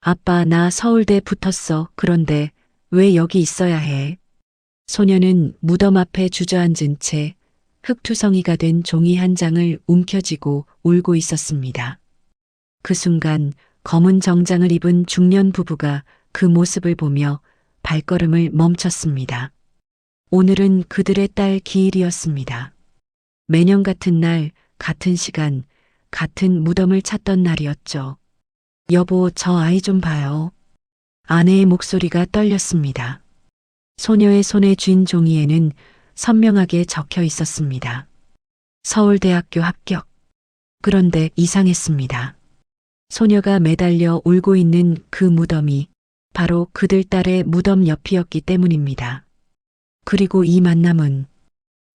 아빠, 나 서울대 붙었어. 그런데 왜 여기 있어야 해? 소녀는 무덤 앞에 주저앉은 채 흙투성이가 된 종이 한 장을 움켜쥐고 울고 있었습니다. 그 순간 검은 정장을 입은 중년 부부가 그 모습을 보며 발걸음을 멈췄습니다. 오늘은 그들의 딸 기일이었습니다. 매년 같은 날, 같은 시간, 같은 무덤을 찾던 날이었죠. 여보, 저 아이 좀 봐요. 아내의 목소리가 떨렸습니다. 소녀의 손에 쥔 종이에는 선명하게 적혀 있었습니다. 서울대학교 합격. 그런데 이상했습니다. 소녀가 매달려 울고 있는 그 무덤이 바로 그들 딸의 무덤 옆이었기 때문입니다. 그리고 이 만남은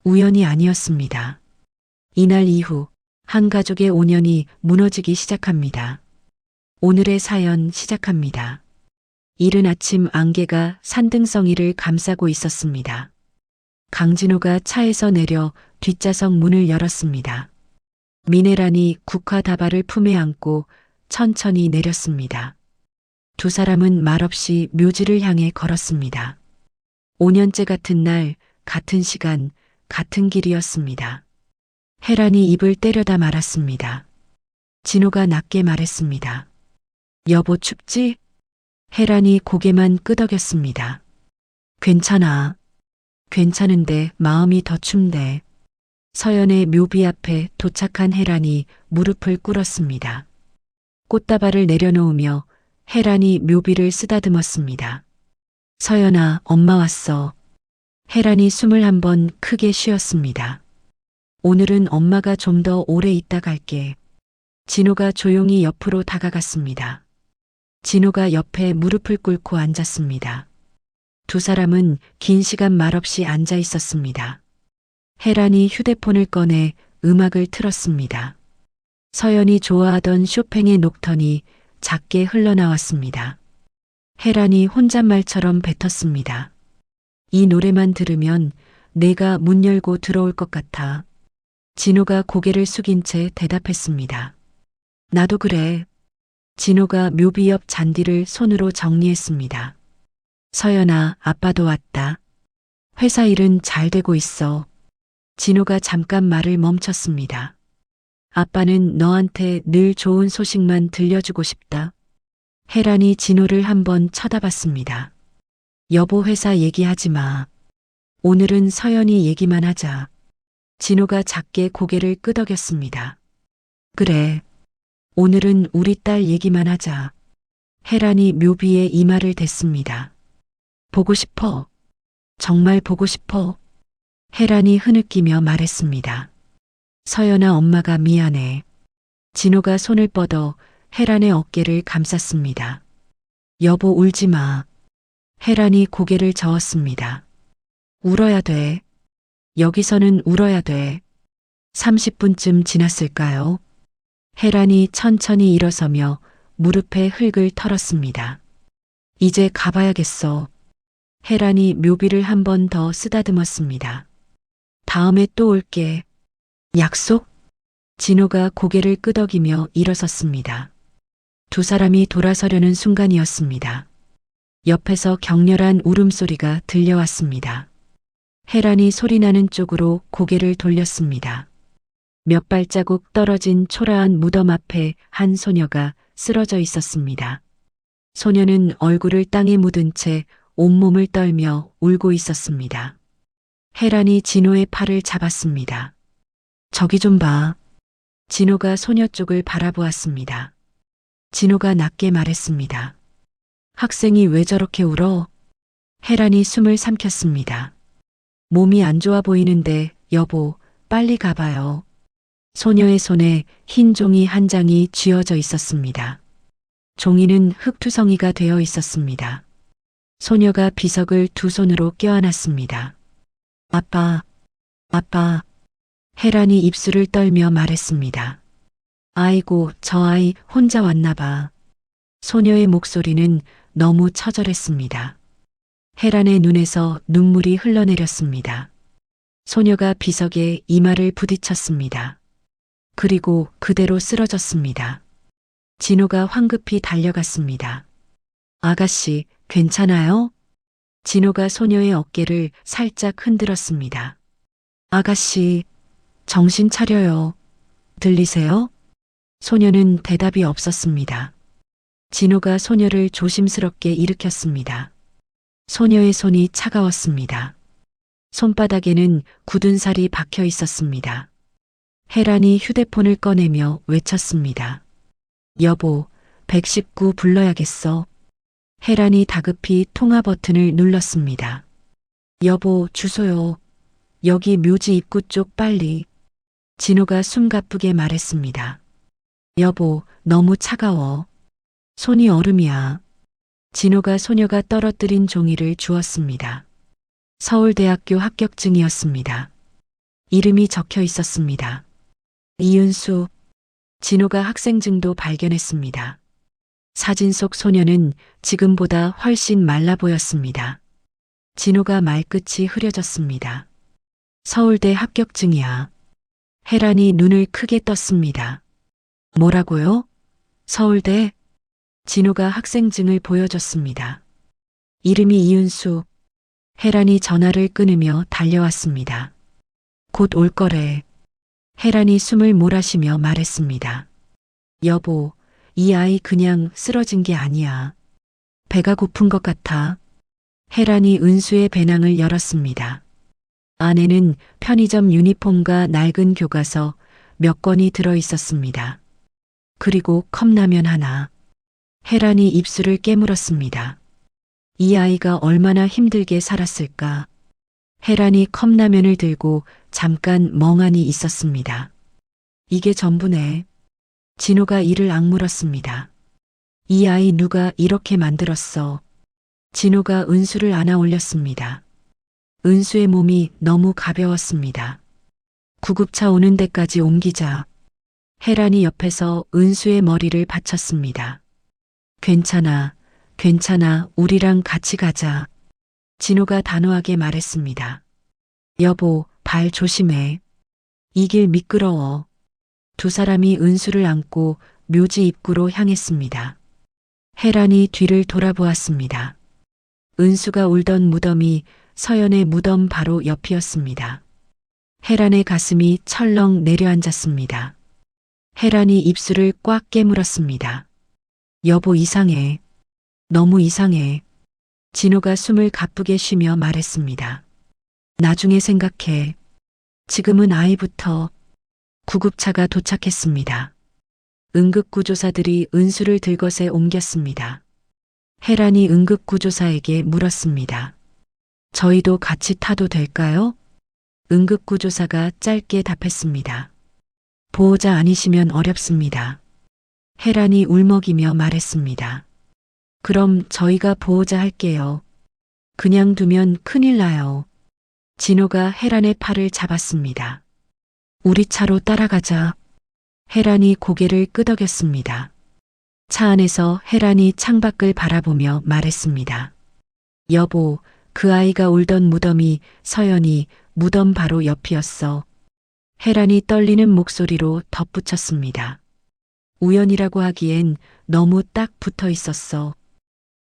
우연이 아니었습니다. 이날 이후 한 가족의 5년이 무너지기 시작합니다. 오늘의 사연 시작합니다. 이른 아침 안개가 산등성이를 감싸고 있었습니다. 강진호가 차에서 내려 뒷좌석 문을 열었습니다. 미네란이 국화 다발을 품에 안고 천천히 내렸습니다. 두 사람은 말없이 묘지를 향해 걸었습니다. 5년째 같은 날, 같은 시간, 같은 길이었습니다. 혜란이 입을 때려다 말았습니다. 진호가 낮게 말했습니다. 여보, 춥지? 혜란이 고개만 끄덕였습니다. 괜찮아. 괜찮은데 마음이 더 춥네. 서연의 묘비 앞에 도착한 혜란이 무릎을 꿇었습니다. 꽃다발을 내려놓으며 혜란이 묘비를 쓰다듬었습니다. 서연아, 엄마 왔어. 혜란이 숨을 한번 크게 쉬었습니다. 오늘은 엄마가 좀 더 오래 있다 갈게. 진호가 조용히 옆으로 다가갔습니다. 진호가 옆에 무릎을 꿇고 앉았습니다. 두 사람은 긴 시간 말없이 앉아 있었습니다. 혜란이 휴대폰을 꺼내 음악을 틀었습니다. 서연이 좋아하던 쇼팽의 녹턴이 작게 흘러나왔습니다. 혜란이 혼잣말처럼 뱉었습니다. 이 노래만 들으면 내가 문 열고 들어올 것 같아. 진호가 고개를 숙인 채 대답했습니다. 나도 그래. 진호가 묘비 옆 잔디를 손으로 정리했습니다. 서연아, 아빠도 왔다. 회사 일은 잘 되고 있어. 진호가 잠깐 말을 멈췄습니다. 아빠는 너한테 늘 좋은 소식만 들려주고 싶다. 혜란이 진호를 한번 쳐다봤습니다. 여보, 회사 얘기하지 마. 오늘은 서연이 얘기만 하자. 진호가 작게 고개를 끄덕였습니다. 그래. 오늘은 우리 딸 얘기만 하자. 혜란이 묘비에 이마를 댔습니다. 보고 싶어. 정말 보고 싶어. 혜란이 흐느끼며 말했습니다. 서연아, 엄마가 미안해. 진호가 손을 뻗어 혜란의 어깨를 감쌌습니다. 여보, 울지 마. 혜란이 고개를 저었습니다. 울어야 돼. 여기서는 울어야 돼. 30분쯤 지났을까요? 혜란이 천천히 일어서며 무릎에 흙을 털었습니다. 이제 가봐야겠어. 혜란이 묘비를 한 번 더 쓰다듬었습니다. 다음에 또 올게. 약속? 진호가 고개를 끄덕이며 일어섰습니다. 두 사람이 돌아서려는 순간이었습니다. 옆에서 격렬한 울음소리가 들려왔습니다. 혜란이 소리나는 쪽으로 고개를 돌렸습니다. 몇 발자국 떨어진 초라한 무덤 앞에 한 소녀가 쓰러져 있었습니다. 소녀는 얼굴을 땅에 묻은 채 온몸을 떨며 울고 있었습니다. 혜란이 진호의 팔을 잡았습니다. 저기 좀 봐. 진호가 소녀 쪽을 바라보았습니다. 진호가 낮게 말했습니다. 학생이 왜 저렇게 울어? 혜란이 숨을 삼켰습니다. 몸이 안 좋아 보이는데 여보, 빨리 가봐요. 소녀의 손에 흰 종이 한 장이 쥐어져 있었습니다. 종이는 흙투성이가 되어 있었습니다. 소녀가 비석을 두 손으로 껴안았습니다. 아빠, 아빠. 혜란이 입술을 떨며 말했습니다. 아이고, 저 아이 혼자 왔나 봐. 소녀의 목소리는 너무 처절했습니다. 혜란의 눈에서 눈물이 흘러내렸습니다. 소녀가 비석에 이마를 부딪혔습니다. 그리고 그대로 쓰러졌습니다. 진호가 황급히 달려갔습니다. 아가씨, 괜찮아요? 진호가 소녀의 어깨를 살짝 흔들었습니다. 아가씨, 정신 차려요. 들리세요? 소녀는 대답이 없었습니다. 진호가 소녀를 조심스럽게 일으켰습니다. 소녀의 손이 차가웠습니다. 손바닥에는 굳은 살이 박혀 있었습니다. 혜란이 휴대폰을 꺼내며 외쳤습니다. 여보, 119 불러야겠어. 혜란이 다급히 통화 버튼을 눌렀습니다. 여보, 주소요. 여기 묘지 입구 쪽 빨리. 진호가 숨가쁘게 말했습니다. 여보, 너무 차가워. 손이 얼음이야. 진호가 소녀가 떨어뜨린 종이를 주었습니다. 서울대학교 합격증이었습니다. 이름이 적혀 있었습니다. 이윤수. 진호가 학생증도 발견했습니다. 사진 속 소녀는 지금보다 훨씬 말라 보였습니다. 진호가 말끝이 흐려졌습니다. 서울대 합격증이야. 혜란이 눈을 크게 떴습니다. 뭐라고요? 서울대? 진호가 학생증을 보여줬습니다. 이름이 이윤수. 혜란이 전화를 끊으며 달려왔습니다. 곧 올 거래. 혜란이 숨을 몰아쉬며 말했습니다. 여보, 이 아이 그냥 쓰러진 게 아니야. 배가 고픈 것 같아. 혜란이 은수의 배낭을 열었습니다. 안에는 편의점 유니폼과 낡은 교과서 몇 권이 들어 있었습니다. 그리고 컵라면 하나. 혜란이 입술을 깨물었습니다. 이 아이가 얼마나 힘들게 살았을까. 혜란이 컵라면을 들고 잠깐 멍하니 있었습니다. 이게 전부네. 진호가 이를 악물었습니다. 이 아이 누가 이렇게 만들었어. 진호가 은수를 안아 올렸습니다. 은수의 몸이 너무 가벼웠습니다. 구급차 오는 데까지 옮기자. 혜란이 옆에서 은수의 머리를 받쳤습니다. 괜찮아, 괜찮아, 우리랑 같이 가자. 진호가 단호하게 말했습니다. 여보, 발 조심해. 이 길 미끄러워. 두 사람이 은수를 안고 묘지 입구로 향했습니다. 혜란이 뒤를 돌아보았습니다. 은수가 울던 무덤이 서연의 무덤 바로 옆이었습니다. 혜란의 가슴이 철렁 내려앉았습니다. 혜란이 입술을 꽉 깨물었습니다. 여보, 이상해. 너무 이상해. 진호가 숨을 가쁘게 쉬며 말했습니다. 나중에 생각해. 지금은 아이부터. 구급차가 도착했습니다. 응급구조사들이 은수를 들것에 옮겼습니다. 혜란이 응급구조사에게 물었습니다. 저희도 같이 타도 될까요? 응급구조사가 짧게 답했습니다. 보호자 아니시면 어렵습니다. 혜란이 울먹이며 말했습니다. 그럼 저희가 보호자 할게요. 그냥 두면 큰일 나요. 진호가 혜란의 팔을 잡았습니다. 우리 차로 따라가자. 혜란이 고개를 끄덕였습니다. 차 안에서 혜란이 창밖을 바라보며 말했습니다. 여보, 그 아이가 울던 무덤이 서연이 무덤 바로 옆이었어. 혜란이 떨리는 목소리로 덧붙였습니다. 우연이라고 하기엔 너무 딱 붙어 있었어.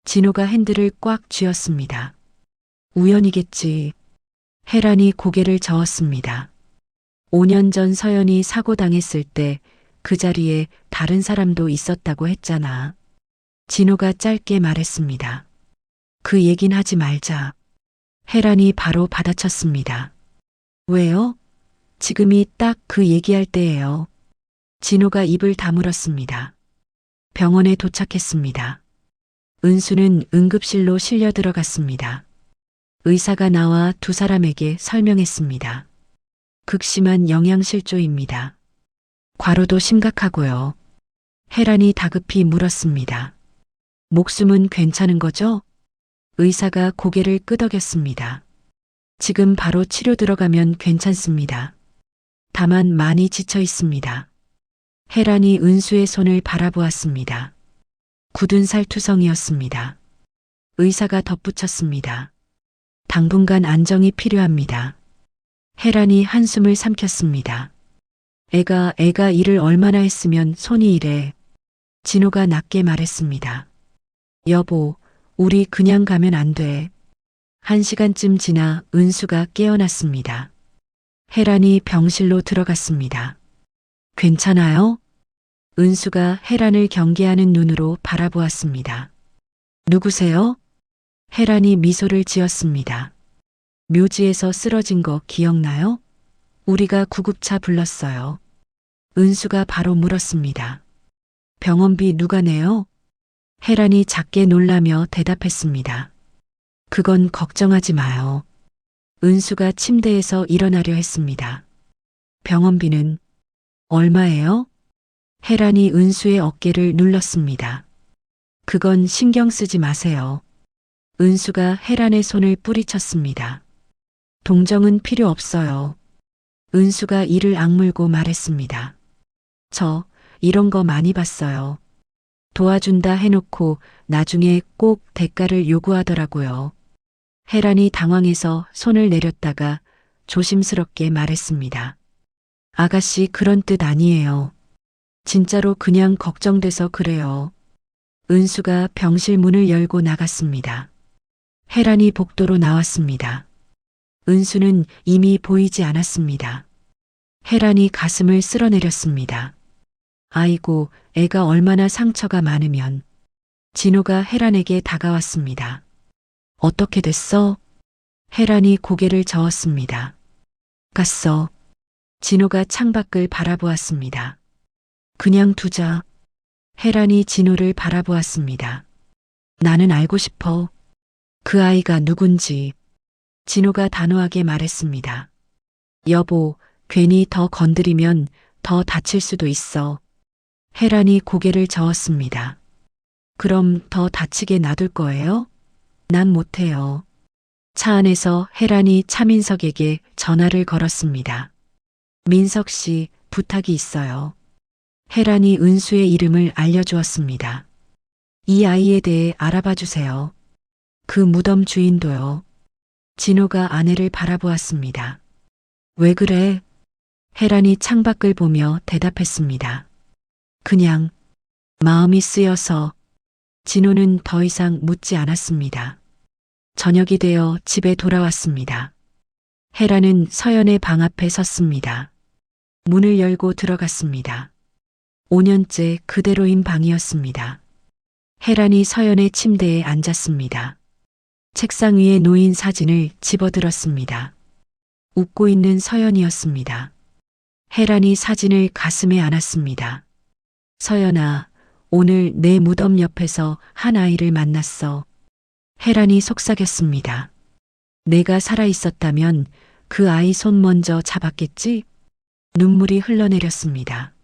진호가 핸들을 꽉 쥐었습니다. 우연이겠지. 혜란이 고개를 저었습니다. 5년 전 서연이 사고 당했을 때 그 자리에 다른 사람도 있었다고 했잖아. 진호가 짧게 말했습니다. 그 얘긴 하지 말자. 혜란이 바로 받아쳤습니다. 왜요? 지금이 딱 그 얘기할 때예요. 진호가 입을 다물었습니다. 병원에 도착했습니다. 은수는 응급실로 실려 들어갔습니다. 의사가 나와 두 사람에게 설명했습니다. 극심한 영양실조입니다. 과로도 심각하고요. 혜란이 다급히 물었습니다. 목숨은 괜찮은 거죠? 의사가 고개를 끄덕였습니다. 지금 바로 치료 들어가면 괜찮습니다. 다만 많이 지쳐 있습니다. 혜란이 은수의 손을 바라보았습니다. 굳은 살투성이었습니다. 의사가 덧붙였습니다. 당분간 안정이 필요합니다. 혜란이 한숨을 삼켰습니다. 애가 일을 얼마나 했으면 손이 이래. 진호가 낮게 말했습니다. 여보, 우리 그냥 가면 안 돼. 1시간쯤 지나 은수가 깨어났습니다. 혜란이 병실로 들어갔습니다. 괜찮아요? 은수가 혜란을 경계하는 눈으로 바라보았습니다. 누구세요? 혜란이 미소를 지었습니다. 묘지에서 쓰러진 거 기억나요? 우리가 구급차 불렀어요. 은수가 바로 물었습니다. 병원비 누가 내요? 혜란이 작게 놀라며 대답했습니다. 그건 걱정하지 마요. 은수가 침대에서 일어나려 했습니다. 병원비는 얼마예요? 혜란이 은수의 어깨를 눌렀습니다. 그건 신경 쓰지 마세요. 은수가 혜란의 손을 뿌리쳤습니다. 동정은 필요 없어요. 은수가 이를 악물고 말했습니다. 저 이런 거 많이 봤어요. 도와준다 해놓고 나중에 꼭 대가를 요구하더라고요. 혜란이 당황해서 손을 내렸다가 조심스럽게 말했습니다. 아가씨 그런 뜻 아니에요. 진짜로 그냥 걱정돼서 그래요. 은수가 병실 문을 열고 나갔습니다. 혜란이 복도로 나왔습니다. 은수는 이미 보이지 않았습니다. 혜란이 가슴을 쓸어내렸습니다. 아이고, 애가 얼마나 상처가 많으면. 진호가 혜란에게 다가왔습니다. 어떻게 됐어? 혜란이 고개를 저었습니다. 갔어. 진호가 창밖을 바라보았습니다. 그냥 두자. 혜란이 진호를 바라보았습니다. 나는 알고 싶어. 그 아이가 누군지. 진호가 단호하게 말했습니다. 여보, 괜히 더 건드리면 더 다칠 수도 있어. 혜란이 고개를 저었습니다. 그럼 더 다치게 놔둘 거예요? 난 못해요. 차 안에서 혜란이 차민석에게 전화를 걸었습니다. 민석 씨, 부탁이 있어요. 혜란이 은수의 이름을 알려주었습니다. 이 아이에 대해 알아봐 주세요. 그 무덤 주인도요. 진호가 아내를 바라보았습니다. 왜 그래? 혜란이 창밖을 보며 대답했습니다. 그냥 마음이 쓰여서. 진호는 더 이상 묻지 않았습니다. 저녁이 되어 집에 돌아왔습니다. 혜란은 서연의 방 앞에 섰습니다. 문을 열고 들어갔습니다. 5년째 그대로인 방이었습니다. 혜란이 서연의 침대에 앉았습니다. 책상 위에 놓인 사진을 집어들었습니다. 웃고 있는 서연이었습니다. 혜란이 사진을 가슴에 안았습니다. 서연아, 오늘 내 무덤 옆에서 한 아이를 만났어. 혜란이 속삭였습니다. 내가 살아있었다면 그 아이 손 먼저 잡았겠지? 눈물이 흘러내렸습니다.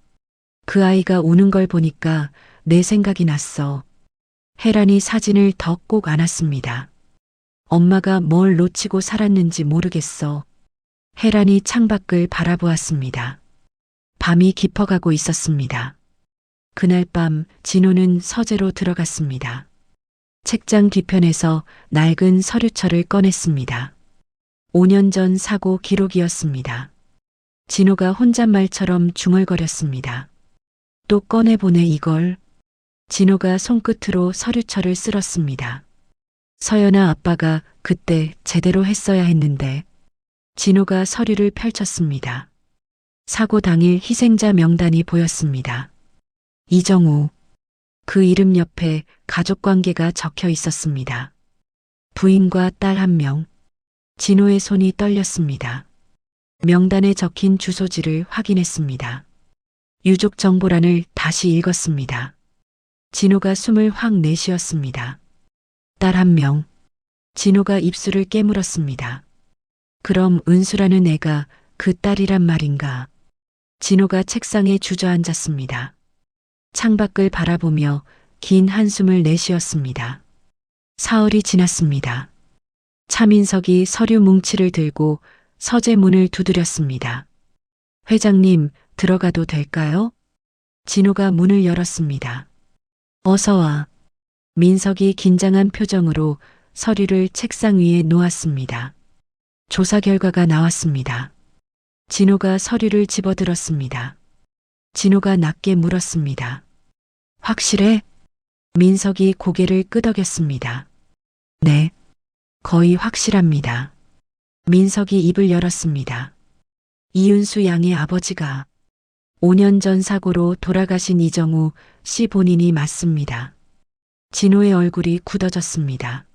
그 아이가 우는 걸 보니까 내 생각이 났어. 혜란이 사진을 더 꼭 안았습니다. 엄마가 뭘 놓치고 살았는지 모르겠어. 혜란이 창밖을 바라보았습니다. 밤이 깊어가고 있었습니다. 그날 밤 진호는 서재로 들어갔습니다. 책장 뒤편에서 낡은 서류철을 꺼냈습니다. 5년 전 사고 기록이었습니다. 진호가 혼잣말처럼 중얼거렸습니다. 또 꺼내보내 이걸. 진호가 손끝으로 서류철을 쓸었습니다. 서연아, 아빠가 그때 제대로 했어야 했는데. 진호가 서류를 펼쳤습니다. 사고 당일 희생자 명단이 보였습니다. 이정우. 그 이름 옆에 가족관계가 적혀 있었습니다. 부인과 딸 1명. 진호의 손이 떨렸습니다. 명단에 적힌 주소지를 확인했습니다. 유족 정보란을 다시 읽었습니다. 진호가 숨을 확 내쉬었습니다. 딸 1명. 진호가 입술을 깨물었습니다. 그럼 은수라는 애가 그 딸이란 말인가? 진호가 책상에 주저앉았습니다. 창밖을 바라보며 긴 한숨을 내쉬었습니다. 사흘이 지났습니다. 차민석이 서류 뭉치를 들고 서재 문을 두드렸습니다. 회장님, 들어가도 될까요? 진호가 문을 열었습니다. 어서 와. 민석이 긴장한 표정으로 서류를 책상 위에 놓았습니다. 조사 결과가 나왔습니다. 진호가 서류를 집어들었습니다. 진호가 낮게 물었습니다. 확실해? 민석이 고개를 끄덕였습니다. 네, 거의 확실합니다. 민석이 입을 열었습니다. 이윤수 양의 아버지가 5년 전 사고로 돌아가신 이정우 씨 본인이 맞습니다. 진호의 얼굴이 굳어졌습니다.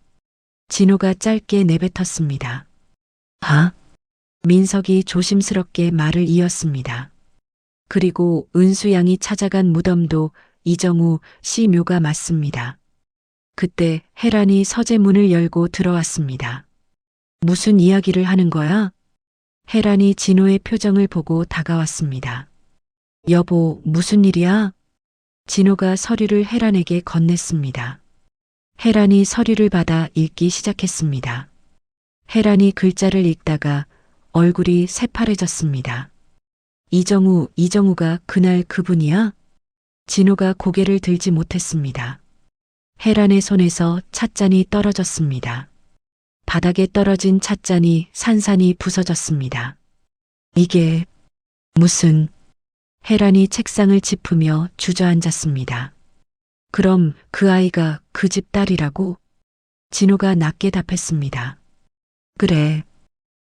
진호가 짧게 내뱉었습니다. 아? 민석이 조심스럽게 말을 이었습니다. 그리고 은수 양이 찾아간 무덤도 이정우 씨 묘가 맞습니다. 그때 혜란이 서재문을 열고 들어왔습니다. 무슨 이야기를 하는 거야? 혜란이 진호의 표정을 보고 다가왔습니다. 여보, 무슨 일이야? 진호가 서류를 혜란에게 건넸습니다. 혜란이 서류를 받아 읽기 시작했습니다. 혜란이 글자를 읽다가 얼굴이 새파래졌습니다. 이정우가 그날 그분이야? 진호가 고개를 들지 못했습니다. 혜란의 손에서 찻잔이 떨어졌습니다. 바닥에 떨어진 찻잔이 산산이 부서졌습니다. 이게 무슨... 혜란이 책상을 짚으며 주저앉았습니다. 그럼 그 아이가 그 집 딸이라고? 진호가 낮게 답했습니다. 그래.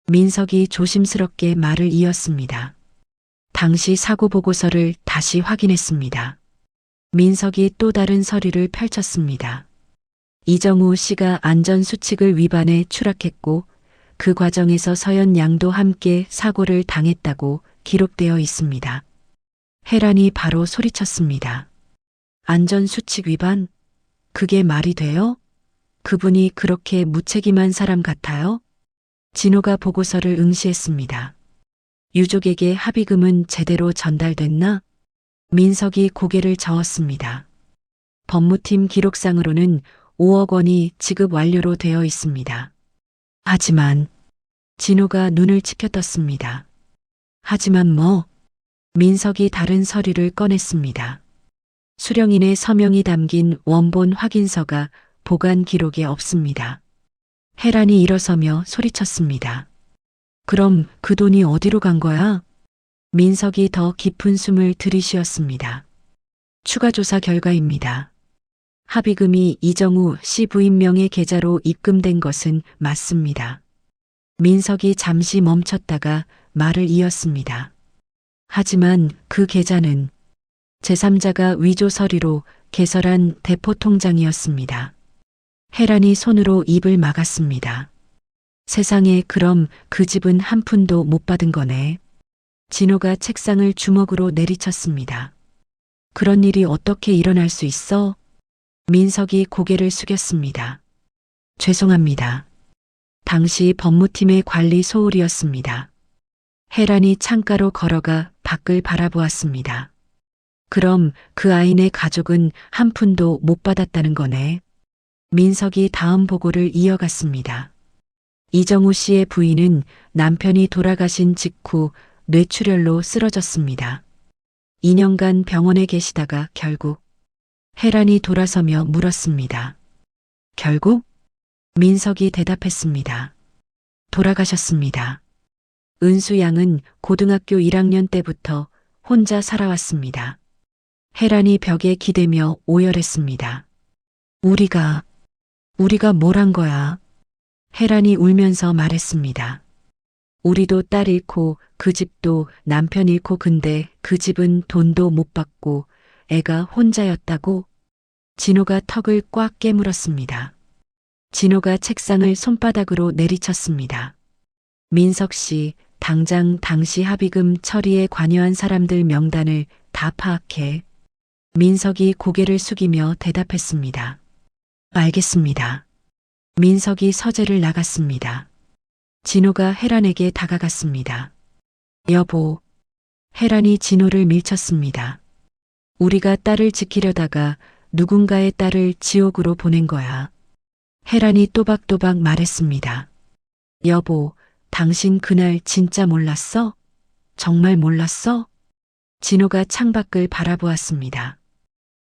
민석이 조심스럽게 말을 이었습니다. 당시 사고 보고서를 다시 확인했습니다. 민석이 또 다른 서류를 펼쳤습니다. 이정우 씨가 안전수칙을 위반해 추락했고 그 과정에서 서연 양도 함께 사고를 당했다고 기록되어 있습니다. 혜란이 바로 소리쳤습니다. 안전수칙 위반? 그게 말이 돼요? 그분이 그렇게 무책임한 사람 같아요? 진호가 보고서를 응시했습니다. 유족에게 합의금은 제대로 전달됐나? 민석이 고개를 저었습니다. 법무팀 기록상으로는 5억 원이 지급 완료로 되어 있습니다. 하지만 진호가 눈을 치켜떴습니다. 하지만 뭐? 민석이 다른 서류를 꺼냈습니다. 수령인의 서명이 담긴 원본 확인서가 보관 기록에 없습니다. 혜란이 일어서며 소리쳤습니다. 그럼 그 돈이 어디로 간 거야? 민석이 더 깊은 숨을 들이쉬었습니다. 추가 조사 결과입니다. 합의금이 이정우 씨 부인 명의 계좌로 입금된 것은 맞습니다. 민석이 잠시 멈췄다가 말을 이었습니다. 하지만 그 계좌는 제3자가 위조 서류로 개설한 대포통장이었습니다. 혜란이 손으로 입을 막았습니다. 세상에, 그럼 그 집은 한 푼도 못 받은 거네. 진호가 책상을 주먹으로 내리쳤습니다. 그런 일이 어떻게 일어날 수 있어? 민석이 고개를 숙였습니다. 죄송합니다. 당시 법무팀의 관리 소홀이었습니다. 혜란이 창가로 걸어가 밖을 바라보았습니다. 그럼 그 아이네 가족은 한 푼도 못 받았다는 거네. 민석이 다음 보고를 이어갔습니다. 이정우 씨의 부인은 남편이 돌아가신 직후 뇌출혈로 쓰러졌습니다. 2년간 병원에 계시다가 결국 혜란이 돌아서며 물었습니다. 결국? 민석이 대답했습니다. 돌아가셨습니다. 은수 양은 고등학교 1학년 때부터 혼자 살아왔습니다. 혜란이 벽에 기대며 오열했습니다. 우리가 뭘 한 거야? 혜란이 울면서 말했습니다. 우리도 딸 잃고 그 집도 남편 잃고, 근데 그 집은 돈도 못 받고 애가 혼자였다고? 진호가 턱을 꽉 깨물었습니다. 진호가 책상을 손바닥으로 내리쳤습니다. 민석 씨, 당장 당시 합의금 처리에 관여한 사람들 명단을 다 파악해. 민석이 고개를 숙이며 대답했습니다. 알겠습니다. 민석이 서재를 나갔습니다. 진호가 혜란에게 다가갔습니다. 여보. 혜란이 진호를 밀쳤습니다. 우리가 딸을 지키려다가 누군가의 딸을 지옥으로 보낸 거야. 혜란이 또박또박 말했습니다. 여보, 당신 그날 진짜 몰랐어? 정말 몰랐어? 진호가 창밖을 바라보았습니다.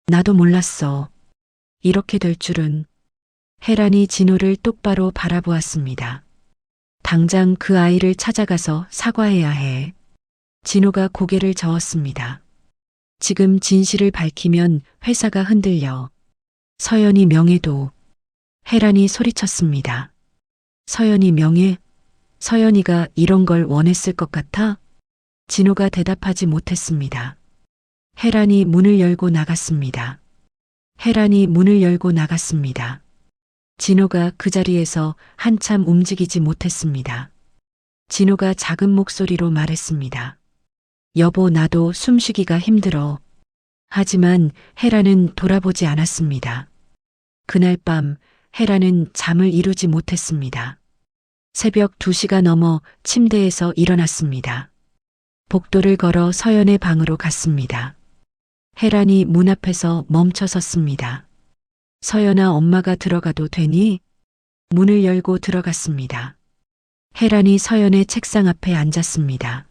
나도 몰랐어. 이렇게 될 줄은. 혜란이 진호를 똑바로 바라보았습니다. 당장 그 아이를 찾아가서 사과해야 해. 진호가 고개를 저었습니다. 지금 진실을 밝히면 회사가 흔들려. 서연이 명예도. 혜란이 소리쳤습니다. 서연이 명예? 서연이가 이런 걸 원했을 것 같아? 진호가 대답하지 못했습니다. 혜란이 문을 열고 나갔습니다. 혜란이 문을 열고 나갔습니다. 진호가 그 자리에서 한참 움직이지 못했습니다. 진호가 작은 목소리로 말했습니다. 여보, 나도 숨쉬기가 힘들어. 하지만 혜란은 돌아보지 않았습니다. 그날 밤 혜란은 잠을 이루지 못했습니다. 새벽 2시가 넘어 침대에서 일어났습니다. 복도를 걸어 서연의 방으로 갔습니다. 혜란이 문 앞에서 멈춰 섰습니다. 서연아, 엄마가 들어가도 되니? 문을 열고 들어갔습니다. 혜란이 서연의 책상 앞에 앉았습니다.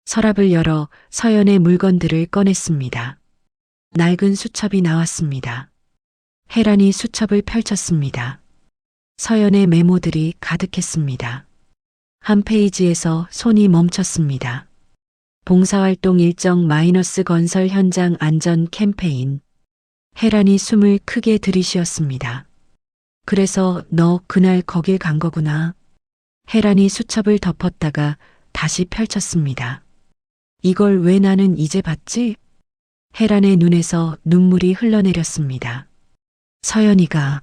서랍을 열어 서연의 물건들을 꺼냈습니다. 낡은 수첩이 나왔습니다. 혜란이 수첩을 펼쳤습니다. 서연의 메모들이 가득했습니다. 한 페이지에서 손이 멈췄습니다. 봉사활동 일정 마이너스 건설 현장 안전 캠페인. 혜란이 숨을 크게 들이쉬었습니다. 그래서 너 그날 거길 간 거구나. 혜란이 수첩을 덮었다가 다시 펼쳤습니다. 이걸 왜 나는 이제 봤지? 혜란의 눈에서 눈물이 흘러내렸습니다. 서연이가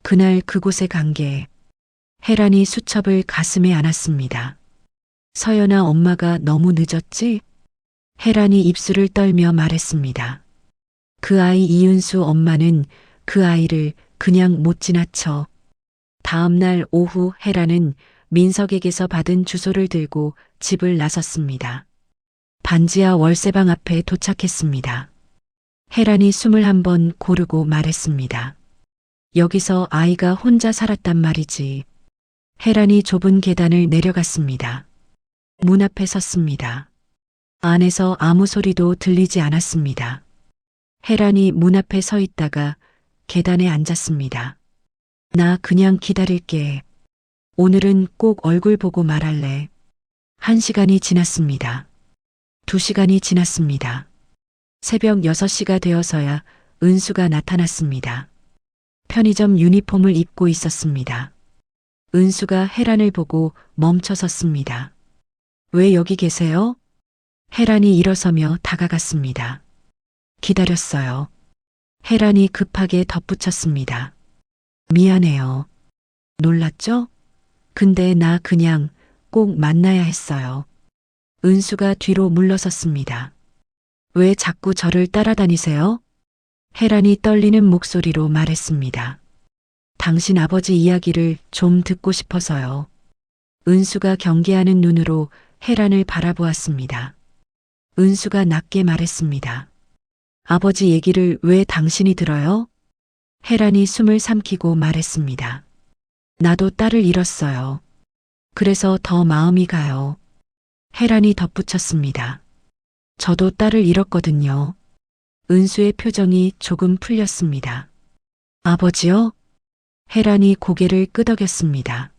그날 그곳에 간 게. 혜란이 수첩을 가슴에 안았습니다. 서연아, 엄마가 너무 늦었지? 혜란이 입술을 떨며 말했습니다. 그 아이 이은수 엄마는 그 아이를 그냥 못 지나쳐. 다음 날 오후 혜란은 민석에게서 받은 주소를 들고 집을 나섰습니다. 반지하 월세방 앞에 도착했습니다. 혜란이 숨을 한번 고르고 말했습니다. 여기서 아이가 혼자 살았단 말이지. 혜란이 좁은 계단을 내려갔습니다. 문 앞에 섰습니다. 안에서 아무 소리도 들리지 않았습니다. 혜란이 문 앞에 서 있다가 계단에 앉았습니다. 나 그냥 기다릴게. 오늘은 꼭 얼굴 보고 말할래. 1시간이 지났습니다. 2시간이 지났습니다. 새벽 6시가 되어서야 은수가 나타났습니다. 편의점 유니폼을 입고 있었습니다. 은수가 혜란을 보고 멈춰 섰습니다. 왜 여기 계세요? 혜란이 일어서며 다가갔습니다. 기다렸어요. 혜란이 급하게 덧붙였습니다. 미안해요. 놀랐죠? 근데 나 그냥 꼭 만나야 했어요. 은수가 뒤로 물러섰습니다. 왜 자꾸 저를 따라다니세요? 혜란이 떨리는 목소리로 말했습니다. 당신 아버지 이야기를 좀 듣고 싶어서요. 은수가 경계하는 눈으로 혜란을 바라보았습니다. 은수가 낮게 말했습니다. 아버지 얘기를 왜 당신이 들어요? 혜란이 숨을 삼키고 말했습니다. 나도 딸을 잃었어요. 그래서 더 마음이 가요. 혜란이 덧붙였습니다. 저도 딸을 잃었거든요. 은수의 표정이 조금 풀렸습니다. 아버지요? 혜란이 고개를 끄덕였습니다.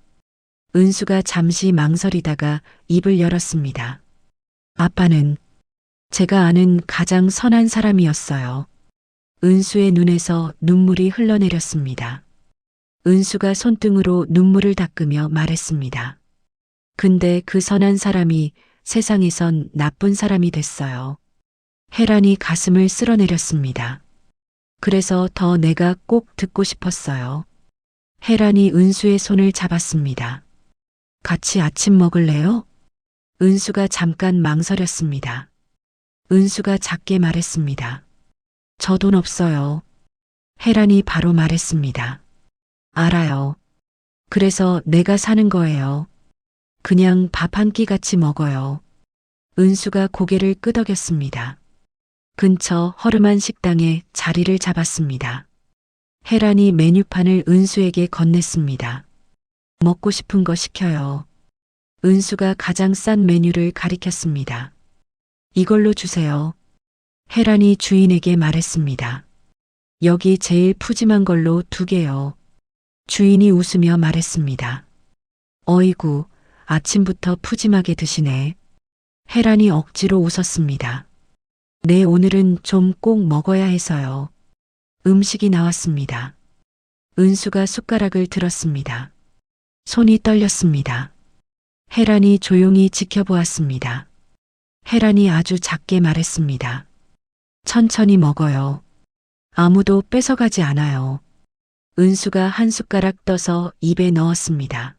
은수가 잠시 망설이다가 입을 열었습니다. 아빠는 제가 아는 가장 선한 사람이었어요. 은수의 눈에서 눈물이 흘러내렸습니다. 은수가 손등으로 눈물을 닦으며 말했습니다. 근데 그 선한 사람이 세상에선 나쁜 사람이 됐어요. 혜란이 가슴을 쓸어내렸습니다. 그래서 더 내가 꼭 듣고 싶었어요. 혜란이 은수의 손을 잡았습니다. 같이 아침 먹을래요? 은수가 잠깐 망설였습니다. 은수가 작게 말했습니다. 저 돈 없어요. 혜란이 바로 말했습니다. 알아요. 그래서 내가 사는 거예요. 그냥 밥 한 끼 같이 먹어요. 은수가 고개를 끄덕였습니다. 근처 허름한 식당에 자리를 잡았습니다. 혜란이 메뉴판을 은수에게 건넸습니다. 먹고 싶은 거 시켜요. 은수가 가장 싼 메뉴를 가리켰습니다. 이걸로 주세요. 혜란이 주인에게 말했습니다. 여기 제일 푸짐한 걸로 2개요. 주인이 웃으며 말했습니다. 어이구, 아침부터 푸짐하게 드시네. 혜란이 억지로 웃었습니다. 네, 오늘은 좀 꼭 먹어야 해서요. 음식이 나왔습니다. 은수가 숟가락을 들었습니다. 손이 떨렸습니다. 혜란이 조용히 지켜보았습니다. 혜란이 아주 작게 말했습니다. 천천히 먹어요. 아무도 뺏어가지 않아요. 은수가 한 숟가락 떠서 입에 넣었습니다.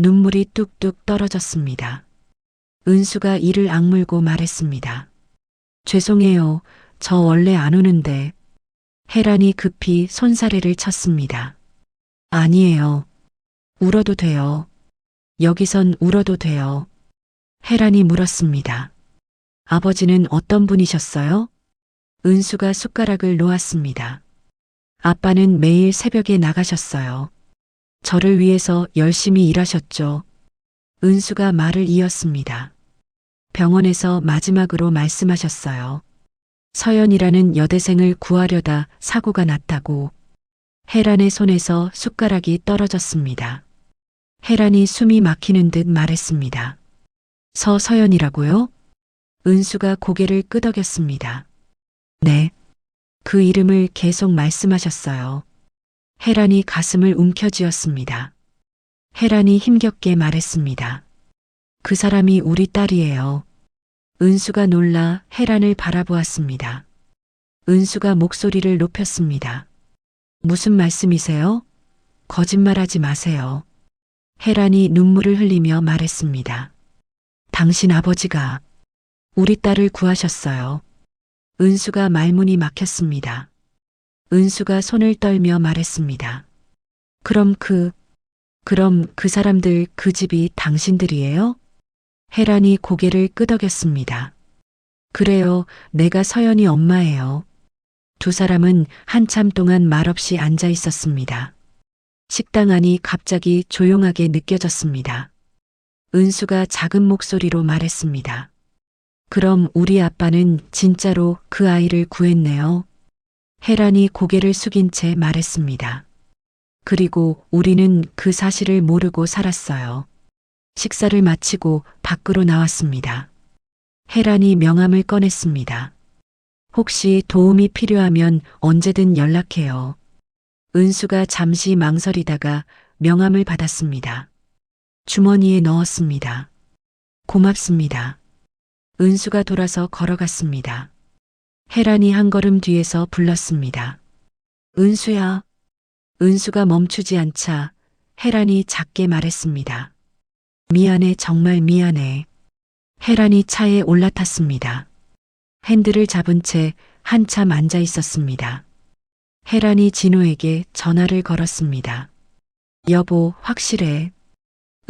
눈물이 뚝뚝 떨어졌습니다. 은수가 이를 악물고 말했습니다. 죄송해요. 저 원래 안 우는데. 혜란이 급히 손사래를 쳤습니다. 아니에요. 울어도 돼요. 여기선 울어도 돼요. 혜란이 물었습니다. 아버지는 어떤 분이셨어요? 은수가 숟가락을 놓았습니다. 아빠는 매일 새벽에 나가셨어요. 저를 위해서 열심히 일하셨죠. 은수가 말을 이었습니다. 병원에서 마지막으로 말씀하셨어요. 서연이라는 여대생을 구하려다 사고가 났다고. 혜란의 손에서 숟가락이 떨어졌습니다. 혜란이 숨이 막히는 듯 말했습니다. 서서연이라고요? 은수가 고개를 끄덕였습니다. 네. 그 이름을 계속 말씀하셨어요. 혜란이 가슴을 움켜쥐었습니다. 혜란이 힘겹게 말했습니다. 그 사람이 우리 딸이에요. 은수가 놀라 혜란을 바라보았습니다. 은수가 목소리를 높였습니다. 무슨 말씀이세요? 거짓말하지 마세요. 혜란이 눈물을 흘리며 말했습니다. 당신 아버지가 우리 딸을 구하셨어요. 은수가 말문이 막혔습니다. 은수가 손을 떨며 말했습니다. 그럼 그 사람들 그 집이 당신들이에요? 혜란이 고개를 끄덕였습니다. 그래요, 내가 서연이 엄마예요. 두 사람은 한참 동안 말없이 앉아 있었습니다. 식당 안이 갑자기 조용하게 느껴졌습니다. 은수가 작은 목소리로 말했습니다. 그럼 우리 아빠는 진짜로 그 아이를 구했네요. 혜란이 고개를 숙인 채 말했습니다. 그리고 우리는 그 사실을 모르고 살았어요. 식사를 마치고 밖으로 나왔습니다. 혜란이 명함을 꺼냈습니다. 혹시 도움이 필요하면 언제든 연락해요. 은수가 잠시 망설이다가 명함을 받았습니다. 주머니에 넣었습니다. 고맙습니다. 은수가 돌아서 걸어갔습니다. 혜란이 한 걸음 뒤에서 불렀습니다. 은수야. 은수가 멈추지 않자 혜란이 작게 말했습니다. 미안해, 정말 미안해. 혜란이 차에 올라탔습니다. 핸들을 잡은 채 한참 앉아 있었습니다. 혜란이 진호에게 전화를 걸었습니다. 여보, 확실해.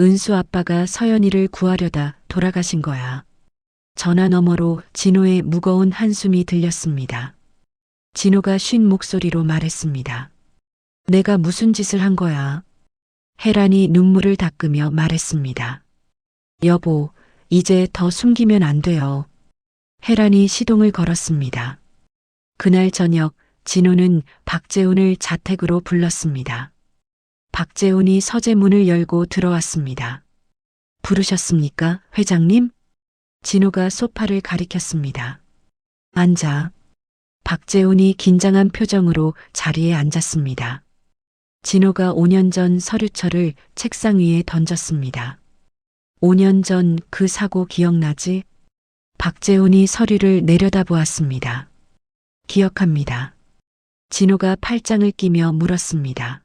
은수 아빠가 서연이를 구하려다 돌아가신 거야. 전화 너머로 진호의 무거운 한숨이 들렸습니다. 진호가 쉰 목소리로 말했습니다. 내가 무슨 짓을 한 거야? 혜란이 눈물을 닦으며 말했습니다. 여보, 이제 더 숨기면 안 돼요. 혜란이 시동을 걸었습니다. 그날 저녁 진호는 박재훈을 자택으로 불렀습니다. 박재훈이 서재문을 열고 들어왔습니다. 부르셨습니까, 회장님? 진호가 소파를 가리켰습니다. 앉아. 박재훈이 긴장한 표정으로 자리에 앉았습니다. 진호가 5년 전 서류철을 책상 위에 던졌습니다. 5년 전 그 사고 기억나지? 박재훈이 서류를 내려다보았습니다. 기억합니다. 진호가 팔짱을 끼며 물었습니다.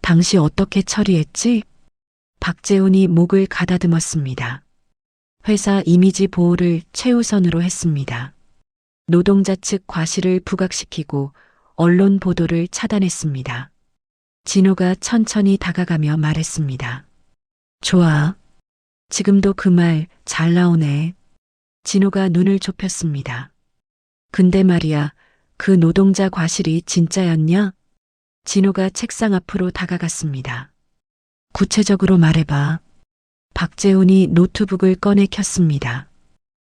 당시 어떻게 처리했지? 박재훈이 목을 가다듬었습니다. 회사 이미지 보호를 최우선으로 했습니다. 노동자 측 과실을 부각시키고 언론 보도를 차단했습니다. 진호가 천천히 다가가며 말했습니다. 좋아. 지금도 그 말 잘 나오네. 진호가 눈을 좁혔습니다. 근데 말이야, 그 노동자 과실이 진짜였냐? 진호가 책상 앞으로 다가갔습니다. 구체적으로 말해봐. 박재훈이 노트북을 꺼내 켰습니다.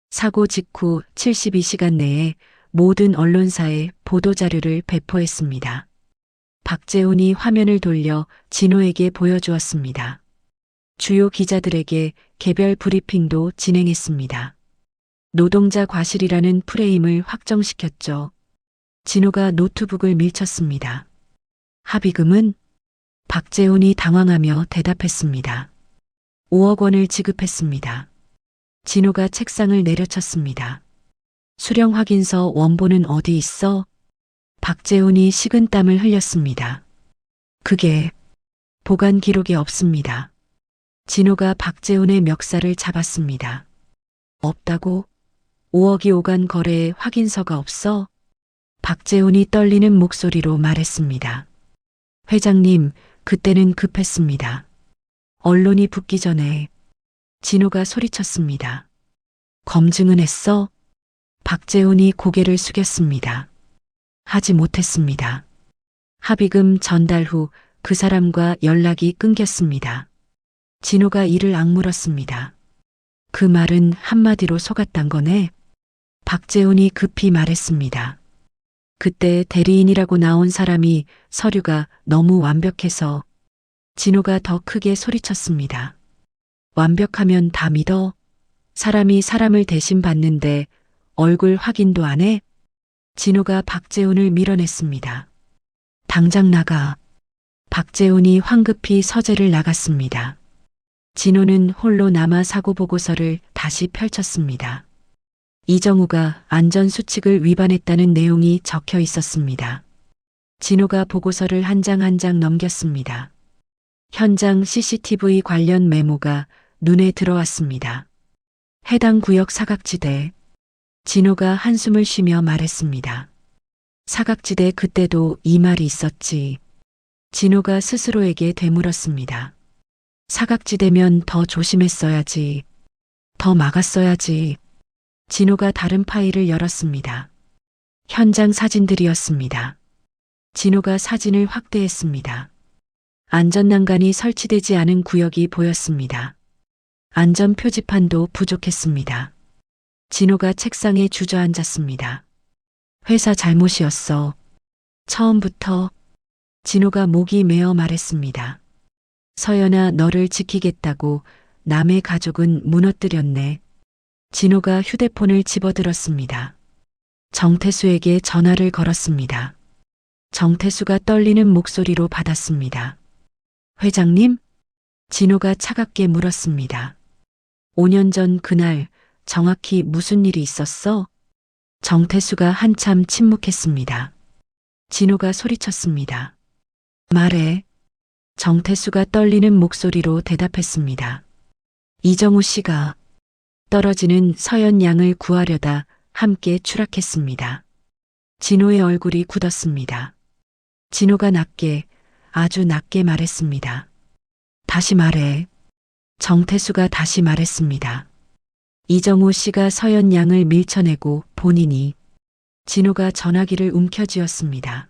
사고 직후 72시간 내에 모든 언론사에 보도자료를 배포했습니다. 박재훈이 화면을 돌려 진호에게 보여주었습니다. 주요 기자들에게 개별 브리핑도 진행했습니다. 노동자 과실이라는 프레임을 확정시켰죠. 진호가 노트북을 밀쳤습니다. 합의금은? 박재훈이 당황하며 대답했습니다. 5억 원을 지급했습니다. 진호가 책상을 내려쳤습니다. 수령 확인서 원본은 어디 있어? 박재훈이 식은땀을 흘렸습니다. 그게 보관 기록에 없습니다. 진호가 박재훈의 멱살을 잡았습니다. 없다고? 5억이 오간 거래에 확인서가 없어? 박재훈이 떨리는 목소리로 말했습니다. 회장님, 그때는 급했습니다. 언론이 붙기 전에. 진호가 소리쳤습니다. 검증은 했어? 박재훈이 고개를 숙였습니다. 하지 못했습니다. 합의금 전달 후 그 사람과 연락이 끊겼습니다. 진호가 이를 악물었습니다. 그 말은 한마디로 속았단 거네? 박재훈이 급히 말했습니다. 그때 대리인이라고 나온 사람이 서류가 너무 완벽해서. 진호가 더 크게 소리쳤습니다. 완벽하면 다 믿어? 사람이 사람을 대신 받는데 얼굴 확인도 안 해? 진호가 박재훈을 밀어냈습니다. 당장 나가. 박재훈이 황급히 서재를 나갔습니다. 진호는 홀로 남아 사고 보고서를 다시 펼쳤습니다. 이정우가 안전수칙을 위반했다는 내용이 적혀 있었습니다. 진호가 보고서를 한 장 한 장 넘겼습니다. 현장 CCTV 관련 메모가 눈에 들어왔습니다. 해당 구역 사각지대. 진호가 한숨을 쉬며 말했습니다. 사각지대 그때도 이 말이 있었지. 진호가 스스로에게 되물었습니다. 사각지대면 더 조심했어야지. 더 막았어야지. 진호가 다른 파일을 열었습니다. 현장 사진들이었습니다. 진호가 사진을 확대했습니다. 안전난간이 설치되지 않은 구역이 보였습니다. 안전 표지판도 부족했습니다. 진호가 책상에 주저앉았습니다. 회사 잘못이었어. 처음부터. 진호가 목이 메어 말했습니다. 서연아, 너를 지키겠다고 남의 가족은 무너뜨렸네. 진호가 휴대폰을 집어들었습니다. 정태수에게 전화를 걸었습니다. 정태수가 떨리는 목소리로 받았습니다. 회장님? 진호가 차갑게 물었습니다. 5년 전 그날 정확히 무슨 일이 있었어? 정태수가 한참 침묵했습니다. 진호가 소리쳤습니다. 말해. 정태수가 떨리는 목소리로 대답했습니다. 이정우 씨가 떨어지는 서연 양을 구하려다 함께 추락했습니다. 진호의 얼굴이 굳었습니다. 진호가 낮게, 아주 낮게 말했습니다. 다시 말해. 정태수가 다시 말했습니다. 이정우 씨가 서연 양을 밀쳐내고 본인이. 진호가 전화기를 움켜쥐었습니다.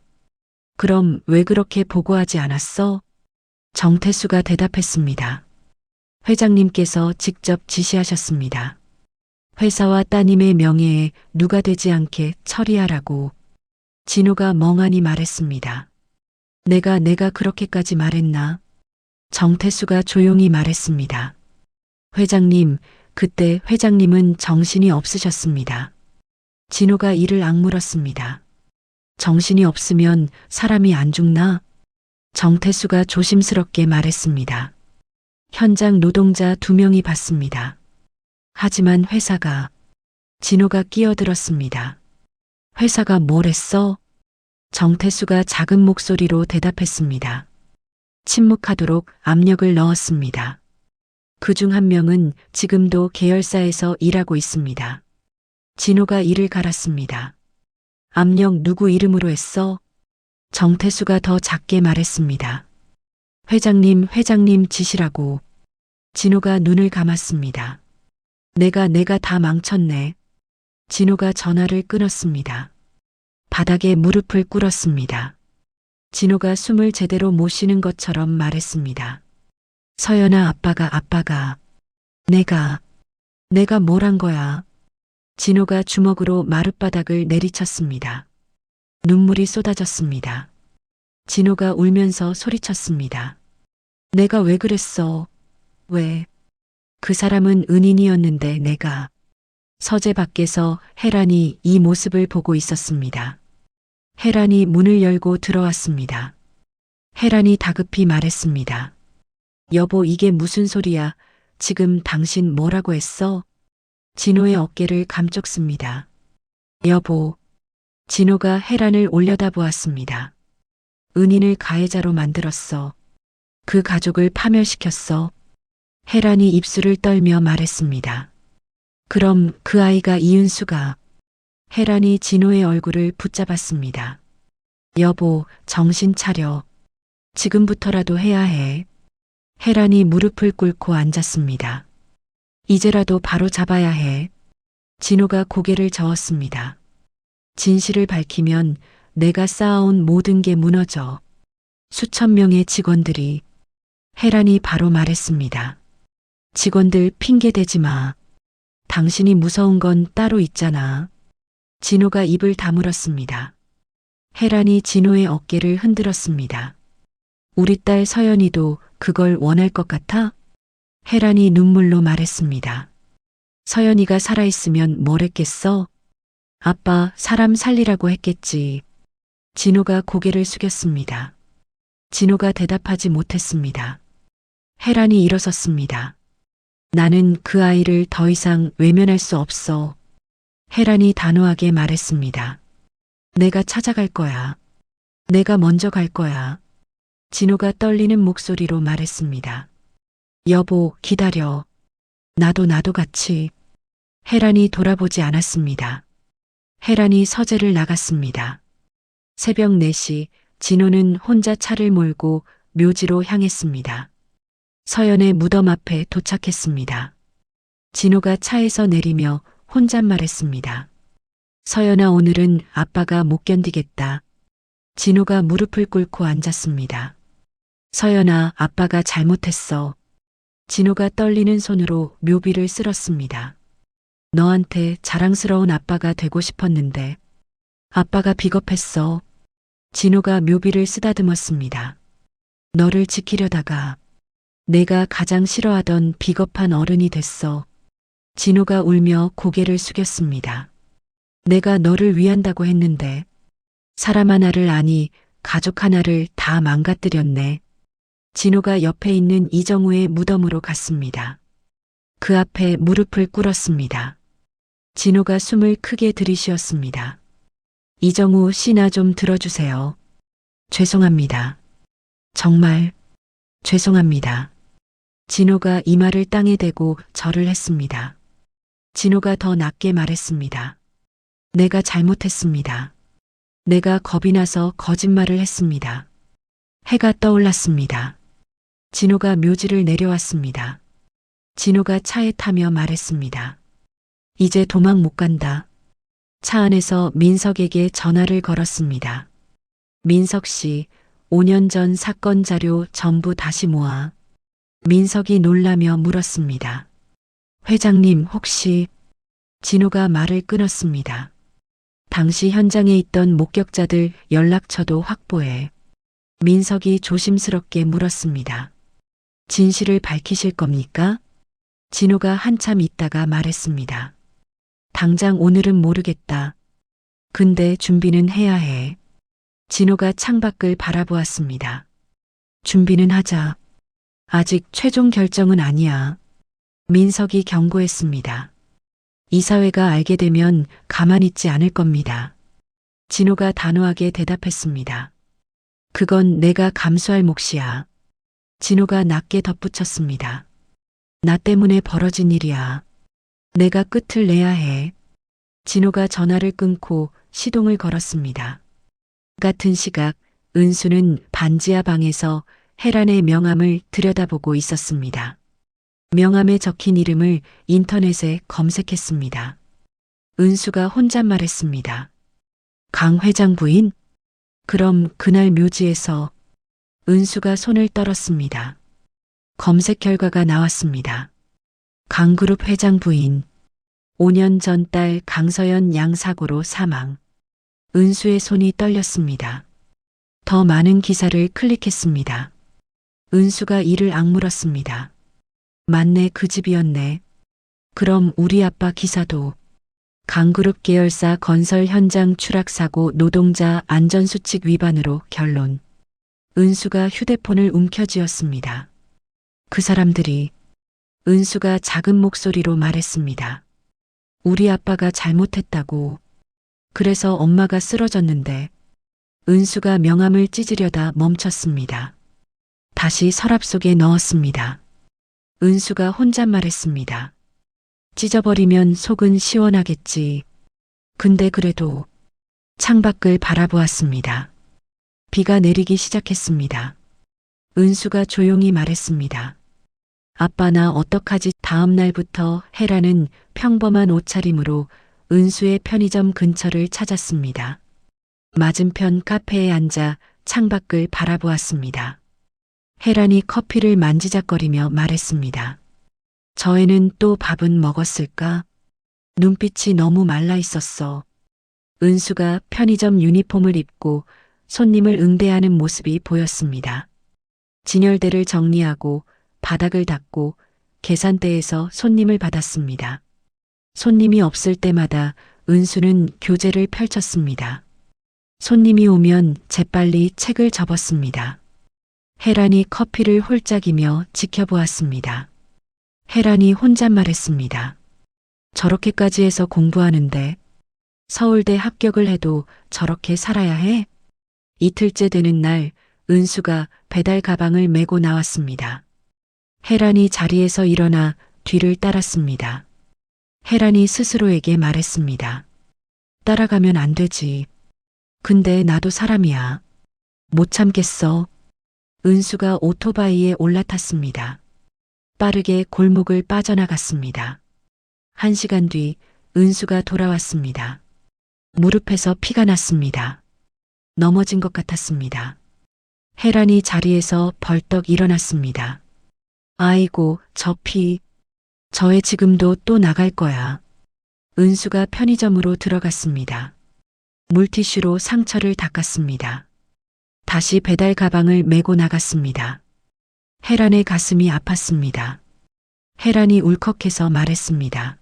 그럼 왜 그렇게 보고하지 않았어? 정태수가 대답했습니다. 회장님께서 직접 지시하셨습니다. 회사와 따님의 명예에 누가 되지 않게 처리하라고. 진호가 멍하니 말했습니다. 내가 그렇게까지 말했나? 정태수가 조용히 말했습니다. 회장님, 그때 회장님은 정신이 없으셨습니다. 진호가 이를 악물었습니다. 정신이 없으면 사람이 안 죽나? 정태수가 조심스럽게 말했습니다. 현장 노동자 2명이 봤습니다. 하지만 회사가. 진호가 끼어들었습니다. 회사가 뭘 했어? 정태수가 작은 목소리로 대답했습니다. 침묵하도록 압력을 넣었습니다. 그중 한 명은 지금도 계열사에서 일하고 있습니다. 진호가 이를 갈았습니다. 압력 누구 이름으로 했어? 정태수가 더 작게 말했습니다. 회장님 지시라고. 진호가 눈을 감았습니다. 내가 다 망쳤네. 진호가 전화를 끊었습니다. 바닥에 무릎을 꿇었습니다. 진호가 숨을 제대로 못 쉬는 것처럼 말했습니다. 서연아, 아빠가. 내가 뭘 한 거야? 진호가 주먹으로 마룻바닥을 내리쳤습니다. 눈물이 쏟아졌습니다. 진호가 울면서 소리쳤습니다. 내가 왜 그랬어? 왜? 그 사람은 은인이었는데 내가. 서재 밖에서 혜란이 이 모습을 보고 있었습니다. 혜란이 문을 열고 들어왔습니다. 혜란이 다급히 말했습니다. 여보, 이게 무슨 소리야? 지금 당신 뭐라고 했어? 진호의 어깨를 감쪽습니다. 여보. 진호가 혜란을 올려다보았습니다. 은인을 가해자로 만들었어. 그 가족을 파멸시켰어. 혜란이 입술을 떨며 말했습니다. 그럼 그 아이가 이은수가. 혜란이 진호의 얼굴을 붙잡았습니다. 여보, 정신 차려. 지금부터라도 해야 해. 혜란이 무릎을 꿇고 앉았습니다. 이제라도 바로 잡아야 해. 진호가 고개를 저었습니다. 진실을 밝히면 내가 쌓아온 모든 게 무너져. 수천 명의 직원들이. 혜란이 바로 말했습니다. 직원들 핑계대지 마. 당신이 무서운 건 따로 있잖아. 진호가 입을 다물었습니다. 혜란이 진호의 어깨를 흔들었습니다. 우리 딸 서연이도 그걸 원할 것 같아? 혜란이 눈물로 말했습니다. 서연이가 살아있으면 뭘 했겠어? 아빠, 사람 살리라고 했겠지. 진호가 고개를 숙였습니다. 진호가 대답하지 못했습니다. 혜란이 일어섰습니다. 나는 그 아이를 더 이상 외면할 수 없어. 혜란이 단호하게 말했습니다. 내가 찾아갈 거야. 내가 먼저 갈 거야. 진호가 떨리는 목소리로 말했습니다. 여보, 기다려. 나도 같이. 혜란이 돌아보지 않았습니다. 혜란이 서재를 나갔습니다. 새벽 4시 진호는 혼자 차를 몰고 묘지로 향했습니다. 서연의 무덤 앞에 도착했습니다. 진호가 차에서 내리며 혼잣말했습니다. 서연아, 오늘은 아빠가 못 견디겠다. 진호가 무릎을 꿇고 앉았습니다. 서연아, 아빠가 잘못했어. 진호가 떨리는 손으로 묘비를 쓸었습니다. 너한테 자랑스러운 아빠가 되고 싶었는데 아빠가 비겁했어. 진호가 묘비를 쓰다듬었습니다. 너를 지키려다가 내가 가장 싫어하던 비겁한 어른이 됐어. 진호가 울며 고개를 숙였습니다. 내가 너를 위한다고 했는데 사람 하나를 아니 가족 하나를 다 망가뜨렸네. 진호가 옆에 있는 이정우의 무덤으로 갔습니다. 그 앞에 무릎을 꿇었습니다. 진호가 숨을 크게 들이쉬었습니다. 이정우 씨, 나 좀 들어주세요. 죄송합니다. 정말 죄송합니다. 진호가 이마를 땅에 대고 절을 했습니다. 진호가 더 낮게 말했습니다. 내가 잘못했습니다. 내가 겁이 나서 거짓말을 했습니다. 해가 떠올랐습니다. 진호가 묘지를 내려왔습니다. 진호가 차에 타며 말했습니다. 이제 도망 못 간다. 차 안에서 민석에게 전화를 걸었습니다. 민석 씨, 5년 전 사건 자료 전부 다시 모아. 민석이 놀라며 물었습니다. 회장님, 혹시... 진호가 말을 끊었습니다. 당시 현장에 있던 목격자들 연락처도 확보해. 민석이 조심스럽게 물었습니다. 진실을 밝히실 겁니까? 진호가 한참 있다가 말했습니다. 당장 오늘은 모르겠다. 근데 준비는 해야 해. 진호가 창밖을 바라보았습니다. 준비는 하자. 아직 최종 결정은 아니야. 민석이 경고했습니다. 이사회가 알게 되면 가만히 있지 않을 겁니다. 진호가 단호하게 대답했습니다. 그건 내가 감수할 몫이야. 진호가 낮게 덧붙였습니다. 나 때문에 벌어진 일이야. 내가 끝을 내야 해. 진호가 전화를 끊고 시동을 걸었습니다. 같은 시각 은수는 반지하 방에서 혜란의 명함을 들여다보고 있었습니다. 명함에 적힌 이름을 인터넷에 검색했습니다. 은수가 혼잣말했습니다. 강 회장 부인? 그럼 그날 묘지에서. 은수가 손을 떨었습니다. 검색 결과가 나왔습니다. 강그룹 회장 부인. 5년 전 딸 강서연 양 사고로 사망. 은수의 손이 떨렸습니다. 더 많은 기사를 클릭했습니다. 은수가 이를 악물었습니다. 맞네, 그 집이었네. 그럼 우리 아빠 기사도. 강그룹 계열사 건설 현장 추락 사고 노동자 안전수칙 위반으로 결론. 은수가 휴대폰을 움켜쥐었습니다. 그 사람들이 은수가 작은 목소리로 말했습니다. 우리 아빠가 잘못했다고. 그래서 엄마가 쓰러졌는데 은수가 명함을 찢으려다 멈췄습니다. 다시 서랍 속에 넣었습니다. 은수가 혼잣말했습니다. 찢어버리면 속은 시원하겠지. 근데 그래도 창밖을 바라보았습니다. 비가 내리기 시작했습니다. 은수가 조용히 말했습니다. 아빠 나 어떡하지? 다음 날부터 혜라는 평범한 옷차림으로 은수의 편의점 근처를 찾았습니다. 맞은편 카페에 앉아 창밖을 바라보았습니다. 혜란이 커피를 만지작거리며 말했습니다. 저 애는 또 밥은 먹었을까? 눈빛이 너무 말라 있었어. 은수가 편의점 유니폼을 입고 손님을 응대하는 모습이 보였습니다. 진열대를 정리하고 바닥을 닦고 계산대에서 손님을 받았습니다. 손님이 없을 때마다 은수는 교재를 펼쳤습니다. 손님이 오면 재빨리 책을 접었습니다. 혜란이 커피를 홀짝이며 지켜보았습니다. 혜란이 혼잣말했습니다. 저렇게까지 해서 공부하는데 서울대 합격을 해도 저렇게 살아야 해? 이틀째 되는 날 은수가 배달 가방을 메고 나왔습니다. 혜란이 자리에서 일어나 뒤를 따랐습니다. 혜란이 스스로에게 말했습니다. 따라가면 안 되지. 근데 나도 사람이야. 못 참겠어. 은수가 오토바이에 올라탔습니다. 빠르게 골목을 빠져나갔습니다. 1시간 뒤 은수가 돌아왔습니다. 무릎에서 피가 났습니다. 넘어진 것 같았습니다. 혜란이 자리에서 벌떡 일어났습니다. 아이고, 저 피. 저 애 지금도 또 나갈 거야. 은수가 편의점으로 들어갔습니다. 물티슈로 상처를 닦았습니다. 다시 배달 가방을 메고 나갔습니다. 혜란의 가슴이 아팠습니다. 혜란이 울컥해서 말했습니다.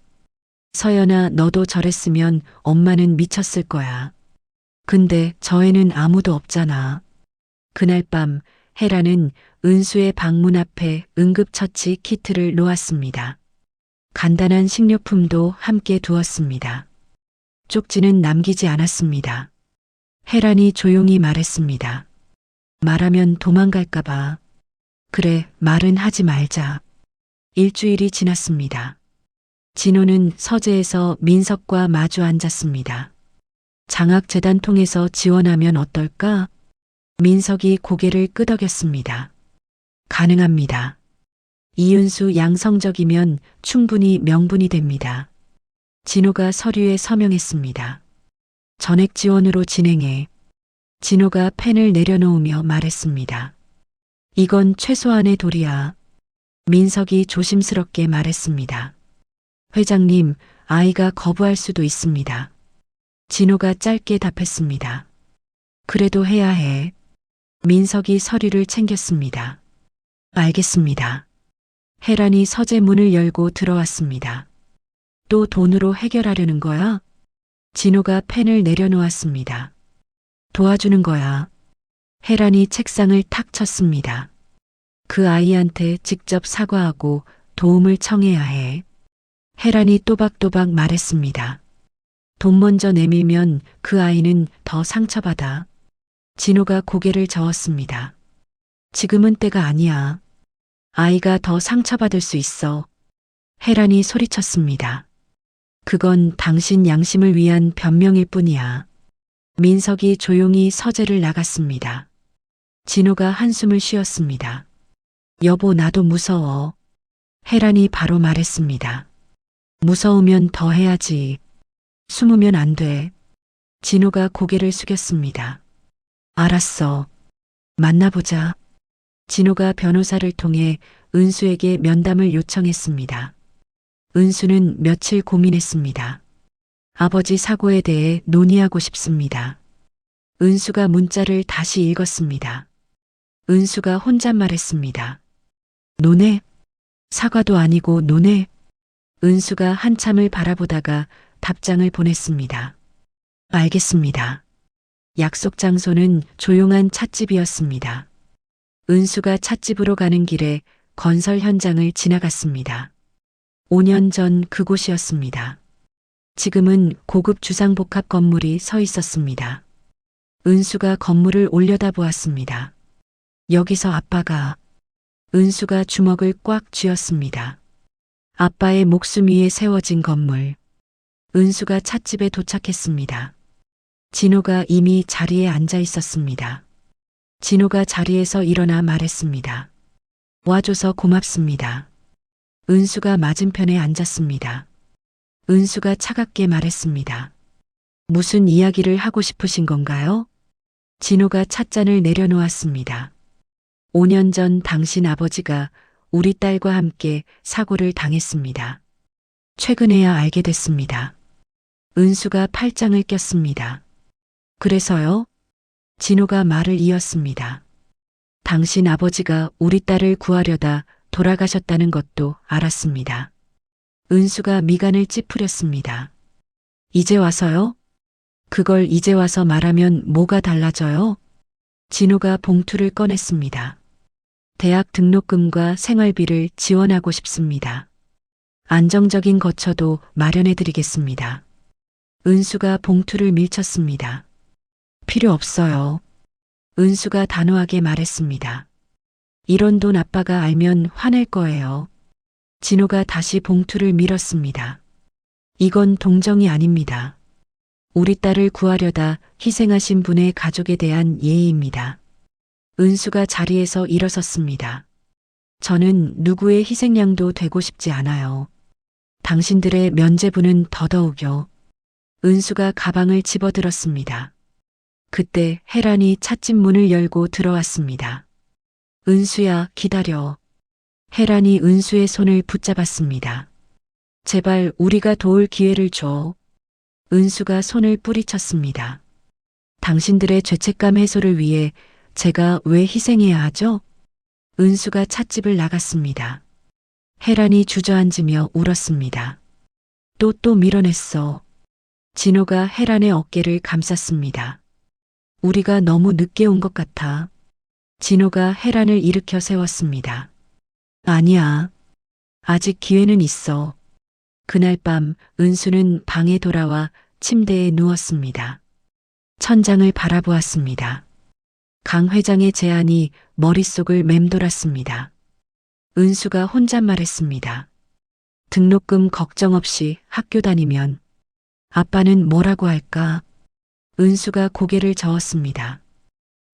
서연아, 너도 저랬으면 엄마는 미쳤을 거야. 근데 저 애는 아무도 없잖아. 그날 밤 혜란은 은수의 방문 앞에 응급처치 키트를 놓았습니다. 간단한 식료품도 함께 두었습니다. 쪽지는 남기지 않았습니다. 혜란이 조용히 말했습니다. 말하면 도망갈까봐. 그래, 말은 하지 말자. 일주일이 지났습니다. 진호는 서재에서 민석과 마주 앉았습니다. 장학재단 통해서 지원하면 어떨까? 민석이 고개를 끄덕였습니다. 가능합니다. 이윤수 양성적이면 충분히 명분이 됩니다. 진호가 서류에 서명했습니다. 전액 지원으로 진행해. 진호가 펜을 내려놓으며 말했습니다. 이건 최소한의 도리야. 민석이 조심스럽게 말했습니다. 회장님, 아이가 거부할 수도 있습니다. 진호가 짧게 답했습니다. 그래도 해야 해. 민석이 서류를 챙겼습니다. 알겠습니다. 혜란이 서재 문을 열고 들어왔습니다. 또 돈으로 해결하려는 거야? 진호가 펜을 내려놓았습니다. 도와주는 거야. 혜란이 책상을 탁 쳤습니다. 그 아이한테 직접 사과하고 도움을 청해야 해. 혜란이 또박또박 말했습니다. 돈 먼저 내밀면 그 아이는 더 상처받아. 진호가 고개를 저었습니다. 지금은 때가 아니야. 아이가 더 상처받을 수 있어. 혜란이 소리쳤습니다. 그건 당신 양심을 위한 변명일 뿐이야. 민석이 조용히 서재를 나갔습니다. 진호가 한숨을 쉬었습니다. 여보, 나도 무서워. 혜란이 바로 말했습니다. 무서우면 더 해야지. 숨으면 안 돼. 진호가 고개를 숙였습니다. 알았어. 만나보자. 진호가 변호사를 통해 은수에게 면담을 요청했습니다. 은수는 며칠 고민했습니다. 아버지 사고에 대해 논의하고 싶습니다. 은수가 문자를 다시 읽었습니다. 은수가 혼잣말했습니다. 논해? 사과도 아니고 논해? 은수가 한참을 바라보다가 답장을 보냈습니다. 알겠습니다. 약속 장소는 조용한 찻집이었습니다. 은수가 찻집으로 가는 길에 건설 현장을 지나갔습니다. 5년 전 그곳이었습니다. 지금은 고급 주상복합 건물이 서 있었습니다. 은수가 건물을 올려다보았습니다. 여기서 아빠가. 은수가 주먹을 꽉 쥐었습니다. 아빠의 목숨 위에 세워진 건물. 은수가 찻집에 도착했습니다. 진호가 이미 자리에 앉아 있었습니다. 진호가 자리에서 일어나 말했습니다. 와줘서 고맙습니다. 은수가 맞은편에 앉았습니다. 은수가 차갑게 말했습니다. 무슨 이야기를 하고 싶으신 건가요? 진호가 찻잔을 내려놓았습니다. 5년 전 당신 아버지가 우리 딸과 함께 사고를 당했습니다. 최근에야 알게 됐습니다. 은수가 팔짱을 꼈습니다. 그래서요? 진호가 말을 이었습니다. 당신 아버지가 우리 딸을 구하려다 돌아가셨다는 것도 알았습니다. 은수가 미간을 찌푸렸습니다. 이제 와서요? 그걸 이제 와서 말하면 뭐가 달라져요? 진호가 봉투를 꺼냈습니다. 대학 등록금과 생활비를 지원하고 싶습니다. 안정적인 거처도 마련해 드리겠습니다. 은수가 봉투를 밀쳤습니다. 필요 없어요. 은수가 단호하게 말했습니다. 이런 돈 아빠가 알면 화낼 거예요. 진호가 다시 봉투를 밀었습니다. 이건 동정이 아닙니다. 우리 딸을 구하려다 희생하신 분의 가족에 대한 예의입니다. 은수가 자리에서 일어섰습니다. 저는 누구의 희생양도 되고 싶지 않아요. 당신들의 면죄부는 더더욱요. 은수가 가방을 집어들었습니다. 그때 혜란이 찻집 문을 열고 들어왔습니다. 은수야, 기다려. 혜란이 은수의 손을 붙잡았습니다. 제발 우리가 도울 기회를 줘. 은수가 손을 뿌리쳤습니다. 당신들의 죄책감 해소를 위해 제가 왜 희생해야 하죠? 은수가 찻집을 나갔습니다. 혜란이 주저앉으며 울었습니다. 또 밀어냈어. 진호가 혜란의 어깨를 감쌌습니다. 우리가 너무 늦게 온 것 같아. 진호가 혜란을 일으켜 세웠습니다. 아니야. 아직 기회는 있어. 그날 밤 은수는 방에 돌아와 침대에 누웠습니다. 천장을 바라보았습니다. 강 회장의 제안이 머릿속을 맴돌았습니다. 은수가 혼잣말했습니다. 등록금 걱정 없이 학교 다니면 아빠는 뭐라고 할까? 은수가 고개를 저었습니다.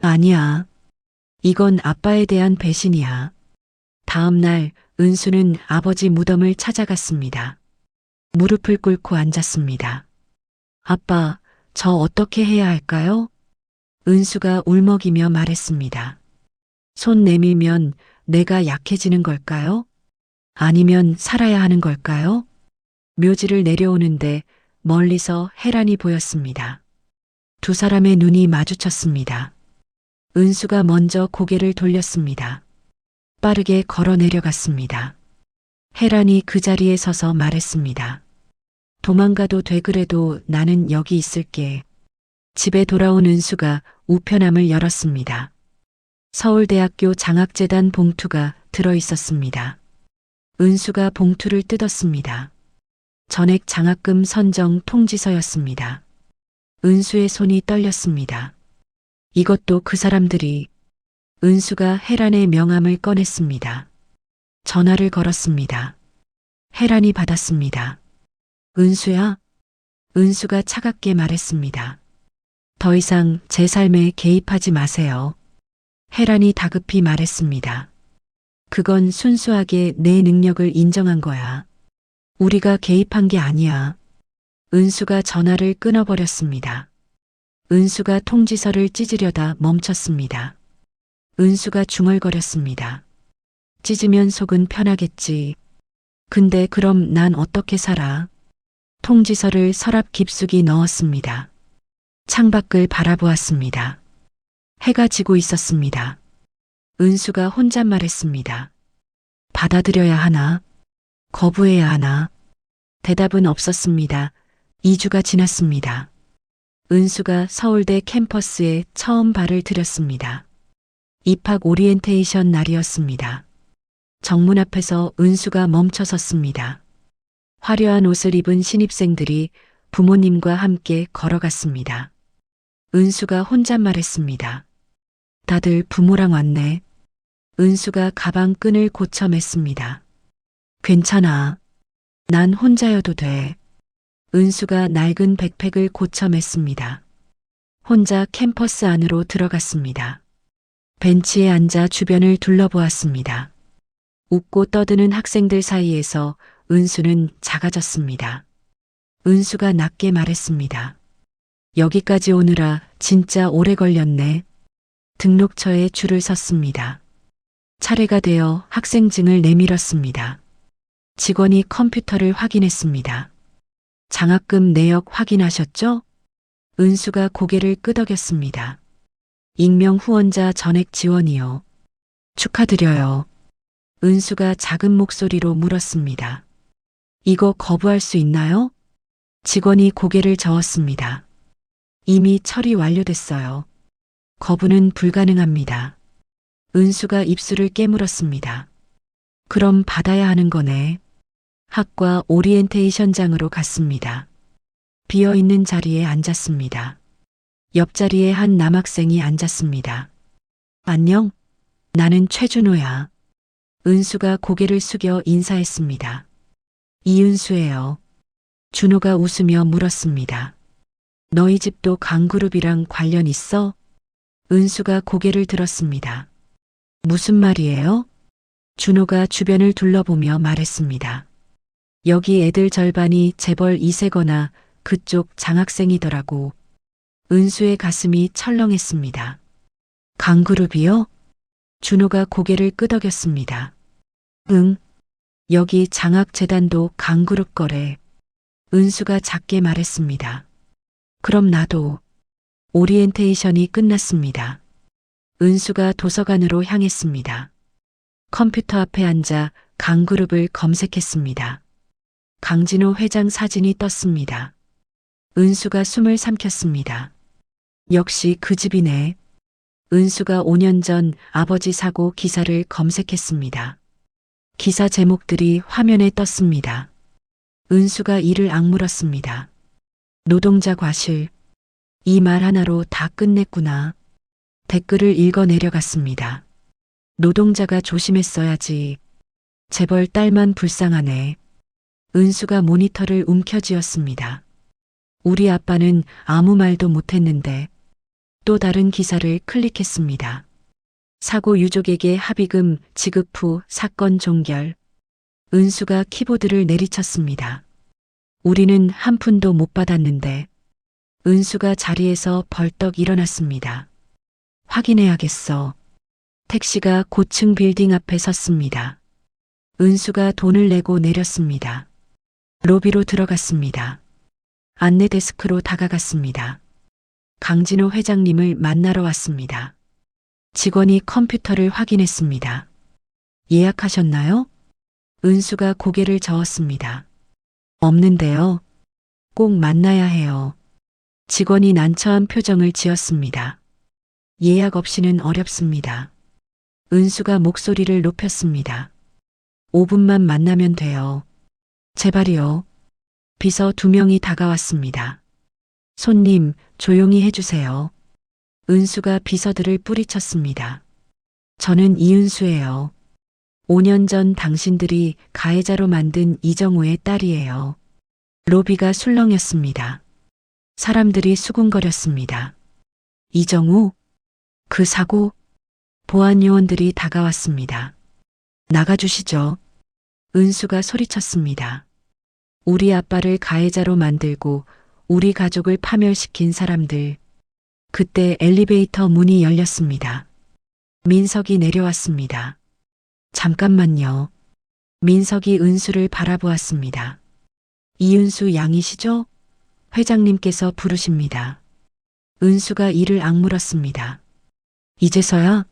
아니야. 이건 아빠에 대한 배신이야. 다음 날 은수는 아버지 무덤을 찾아갔습니다. 무릎을 꿇고 앉았습니다. 아빠, 저 어떻게 해야 할까요? 은수가 울먹이며 말했습니다. 손 내밀면 내가 약해지는 걸까요? 아니면 살아야 하는 걸까요? 묘지를 내려오는데 멀리서 혜란이 보였습니다. 두 사람의 눈이 마주쳤습니다. 은수가 먼저 고개를 돌렸습니다. 빠르게 걸어 내려갔습니다. 혜란이 그 자리에 서서 말했습니다. 도망가도 돼 그래도 나는 여기 있을게. 집에 돌아온 은수가 우편함을 열었습니다. 서울대학교 장학재단 봉투가 들어 있었습니다. 은수가 봉투를 뜯었습니다. 전액 장학금 선정 통지서였습니다. 은수의 손이 떨렸습니다. 이것도 그 사람들이. 은수가 혜란의 명함을 꺼냈습니다. 전화를 걸었습니다. 혜란이 받았습니다. 은수야? 은수가 차갑게 말했습니다. 더 이상 제 삶에 개입하지 마세요. 혜란이 다급히 말했습니다. 그건 순수하게 내 능력을 인정한 거야. 우리가 개입한 게 아니야. 은수가 전화를 끊어버렸습니다. 은수가 통지서를 찢으려다 멈췄습니다. 은수가 중얼거렸습니다. 찢으면 속은 편하겠지. 근데 그럼 난 어떻게 살아? 통지서를 서랍 깊숙이 넣었습니다. 창밖을 바라보았습니다. 해가 지고 있었습니다. 은수가 혼잣말했습니다. 받아들여야 하나? 거부해야 하나? 대답은 없었습니다. 2주가 지났습니다. 은수가 서울대 캠퍼스에 처음 발을 들였습니다. 입학 오리엔테이션 날이었습니다. 정문 앞에서 은수가 멈춰 섰습니다. 화려한 옷을 입은 신입생들이 부모님과 함께 걸어갔습니다. 은수가 혼잣말했습니다. 다들 부모랑 왔네. 은수가 가방 끈을 고쳐 맸습니다. 괜찮아. 난 혼자여도 돼. 은수가 낡은 백팩을 고쳐 맸습니다. 혼자 캠퍼스 안으로 들어갔습니다. 벤치에 앉아 주변을 둘러보았습니다. 웃고 떠드는 학생들 사이에서 은수는 작아졌습니다. 은수가 낮게 말했습니다. 여기까지 오느라 진짜 오래 걸렸네. 등록처에 줄을 섰습니다. 차례가 되어 학생증을 내밀었습니다. 직원이 컴퓨터를 확인했습니다. 장학금 내역 확인하셨죠? 은수가 고개를 끄덕였습니다. 익명 후원자 전액 지원이요. 축하드려요. 은수가 작은 목소리로 물었습니다. 이거 거부할 수 있나요? 직원이 고개를 저었습니다. 이미 처리 완료됐어요. 거부는 불가능합니다. 은수가 입술을 깨물었습니다. 그럼 받아야 하는 거네. 학과 오리엔테이션장으로 갔습니다. 비어있는 자리에 앉았습니다. 옆자리에 한 남학생이 앉았습니다. 안녕? 나는 최준호야. 은수가 고개를 숙여 인사했습니다. 이은수예요. 준호가 웃으며 물었습니다. 너희 집도 강그룹이랑 관련 있어? 은수가 고개를 들었습니다. 무슨 말이에요? 준호가 주변을 둘러보며 말했습니다. 여기 애들 절반이 재벌 2세거나 그쪽 장학생이더라고. 은수의 가슴이 철렁했습니다. 강그룹이요? 준호가 고개를 끄덕였습니다. 응. 여기 장학재단도 강그룹 거래. 은수가 작게 말했습니다. 그럼 나도. 오리엔테이션이 끝났습니다. 은수가 도서관으로 향했습니다. 컴퓨터 앞에 앉아 강그룹을 검색했습니다. 강진호 회장 사진이 떴습니다. 은수가 숨을 삼켰습니다. 역시 그 집이네. 은수가 5년 전 아버지 사고 기사를 검색했습니다. 기사 제목들이 화면에 떴습니다. 은수가 이를 악물었습니다. 노동자 과실. 이 말 하나로 다 끝냈구나. 댓글을 읽어 내려갔습니다. 노동자가 조심했어야지. 재벌 딸만 불쌍하네. 은수가 모니터를 움켜쥐었습니다. 우리 아빠는 아무 말도 못했는데. 또 다른 기사를 클릭했습니다. 사고 유족에게 합의금 지급 후 사건 종결. 은수가 키보드를 내리쳤습니다. 우리는 한 푼도 못 받았는데. 은수가 자리에서 벌떡 일어났습니다. 확인해야겠어. 택시가 고층 빌딩 앞에 섰습니다. 은수가 돈을 내고 내렸습니다. 로비로 들어갔습니다. 안내 데스크로 다가갔습니다. 강진호 회장님을 만나러 왔습니다. 직원이 컴퓨터를 확인했습니다. 예약하셨나요? 은수가 고개를 저었습니다. 없는데요. 꼭 만나야 해요. 직원이 난처한 표정을 지었습니다. 예약 없이는 어렵습니다. 은수가 목소리를 높였습니다. 5분만 만나면 돼요. 제발이요. 비서 2명이 다가왔습니다. 손님, 조용히 해주세요. 은수가 비서들을 뿌리쳤습니다. 저는 이은수예요. 5년 전 당신들이 가해자로 만든 이정우의 딸이에요. 로비가 술렁였습니다. 사람들이 수군거렸습니다. 이정우? 그 사고? 보안 요원들이 다가왔습니다. 나가주시죠. 은수가 소리쳤습니다. 우리 아빠를 가해자로 만들고 우리 가족을 파멸시킨 사람들. 그때 엘리베이터 문이 열렸습니다. 민석이 내려왔습니다. 잠깐만요. 민석이 은수를 바라보았습니다. 이은수 양이시죠? 회장님께서 부르십니다. 은수가 이를 악물었습니다. 이제서야?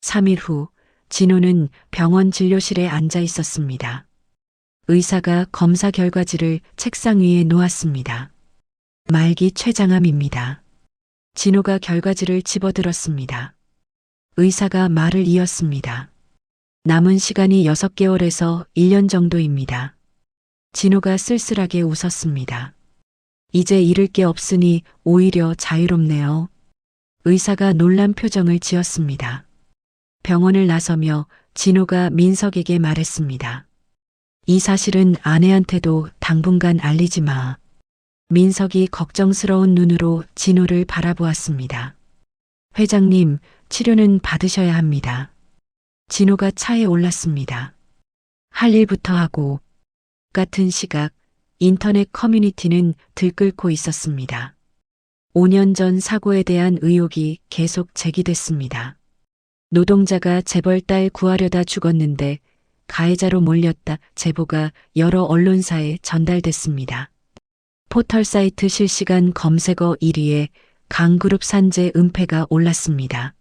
3일 후 진호는 병원 진료실에 앉아 있었습니다. 의사가 검사 결과지를 책상 위에 놓았습니다. 말기 췌장암입니다. 진호가 결과지를 집어들었습니다. 의사가 말을 이었습니다. 남은 시간이 6개월에서 1년 정도입니다. 진호가 쓸쓸하게 웃었습니다. 이제 잃을 게 없으니 오히려 자유롭네요. 의사가 놀란 표정을 지었습니다. 병원을 나서며 진호가 민석에게 말했습니다. 이 사실은 아내한테도 당분간 알리지 마. 민석이 걱정스러운 눈으로 진호를 바라보았습니다. 회장님, 치료는 받으셔야 합니다. 진호가 차에 올랐습니다. 할 일부터 하고. 같은 시각 인터넷 커뮤니티는 들끓고 있었습니다. 5년 전 사고에 대한 의혹이 계속 제기됐습니다. 노동자가 재벌 딸 구하려다 죽었는데 가해자로 몰렸다 제보가 여러 언론사에 전달됐습니다. 포털 사이트 실시간 검색어 1위에 강그룹 산재 은폐가 올랐습니다.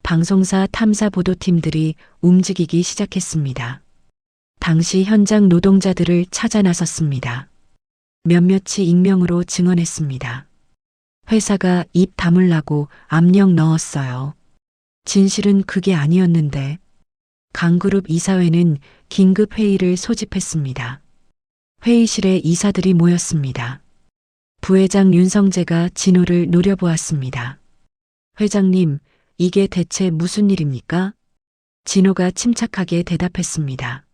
방송사 탐사 보도팀들이 움직이기 시작했습니다. 당시 현장 노동자들을 찾아 나섰습니다. 몇몇이 익명으로 증언했습니다. 회사가 입 다물라고 압력 넣었어요. 진실은 그게 아니었는데. 강그룹 이사회는 긴급 회의를 소집했습니다. 회의실에 이사들이 모였습니다. 부회장 윤성재가 진호를 노려보았습니다. 회장님, 이게 대체 무슨 일입니까? 진호가 침착하게 대답했습니다.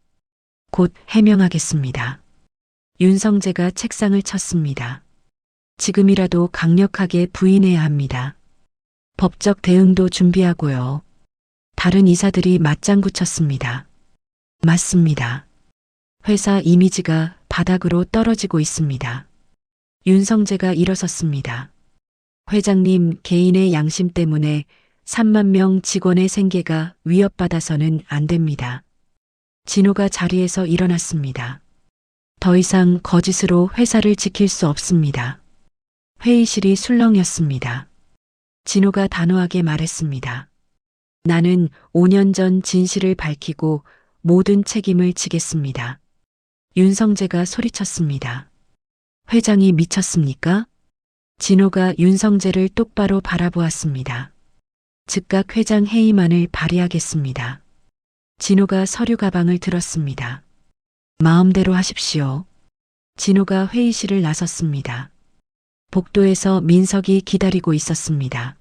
곧 해명하겠습니다. 윤성재가 책상을 쳤습니다. 지금이라도 강력하게 부인해야 합니다. 법적 대응도 준비하고요. 다른 이사들이 맞장구 쳤습니다. 맞습니다. 회사 이미지가 바닥으로 떨어지고 있습니다. 윤성재가 일어섰습니다. 회장님, 개인의 양심 때문에 3만 명 직원의 생계가 위협받아서는 안 됩니다. 진호가 자리에서 일어났습니다. 더 이상 거짓으로 회사를 지킬 수 없습니다. 회의실이 술렁였습니다. 진호가 단호하게 말했습니다. 나는 5년 전 진실을 밝히고 모든 책임을 지겠습니다. 윤성재가 소리쳤습니다. 회장이 미쳤습니까? 진호가 윤성재를 똑바로 바라보았습니다. 즉각 회장 해임안을 발의하겠습니다. 진호가 서류 가방을 들었습니다. 마음대로 하십시오. 진호가 회의실을 나섰습니다. 복도에서 민석이 기다리고 있었습니다.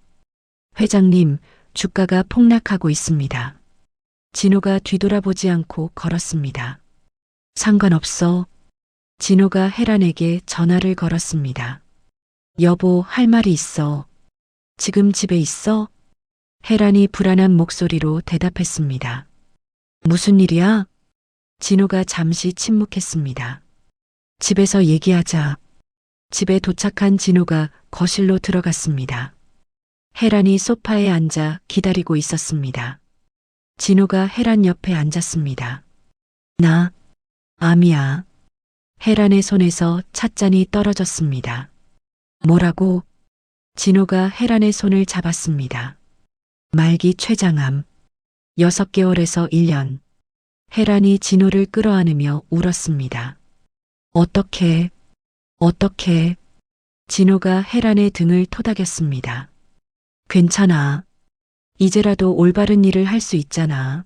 회장님, 주가가 폭락하고 있습니다. 진호가 뒤돌아보지 않고 걸었습니다. 상관없어. 진호가 혜란에게 전화를 걸었습니다. 여보, 할 말이 있어. 지금 집에 있어? 혜란이 불안한 목소리로 대답했습니다. 무슨 일이야? 진호가 잠시 침묵했습니다. 집에서 얘기하자. 집에 도착한 진호가 거실로 들어갔습니다. 혜란이 소파에 앉아 기다리고 있었습니다. 진호가 혜란 옆에 앉았습니다. 나, 암이야. 혜란의 손에서 찻잔이 떨어졌습니다. 뭐라고? 진호가 혜란의 손을 잡았습니다. 말기 췌장암. 6개월에서 1년. 혜란이 진호를 끌어안으며 울었습니다. 어떻게? 진호가 혜란의 등을 토닥였습니다. 괜찮아. 이제라도 올바른 일을 할 수 있잖아.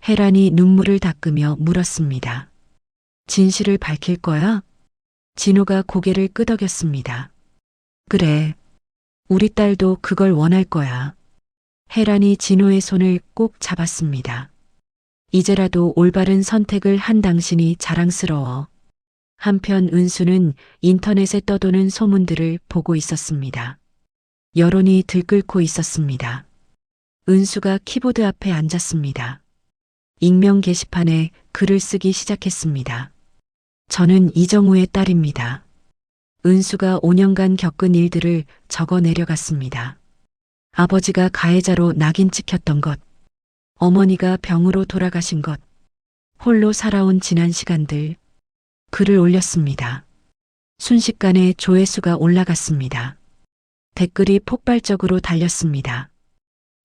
혜란이 눈물을 닦으며 물었습니다. 진실을 밝힐 거야? 진호가 고개를 끄덕였습니다. 그래. 우리 딸도 그걸 원할 거야. 혜란이 진호의 손을 꼭 잡았습니다. 이제라도 올바른 선택을 한 당신이 자랑스러워. 한편 은수는 인터넷에 떠도는 소문들을 보고 있었습니다. 여론이 들끓고 있었습니다. 은수가 키보드 앞에 앉았습니다. 익명 게시판에 글을 쓰기 시작했습니다. 저는 이정우의 딸입니다. 은수가 5년간 겪은 일들을 적어 내려갔습니다. 아버지가 가해자로 낙인 찍혔던 것, 어머니가 병으로 돌아가신 것, 홀로 살아온 지난 시간들, 글을 올렸습니다. 순식간에 조회수가 올라갔습니다. 댓글이 폭발적으로 달렸습니다.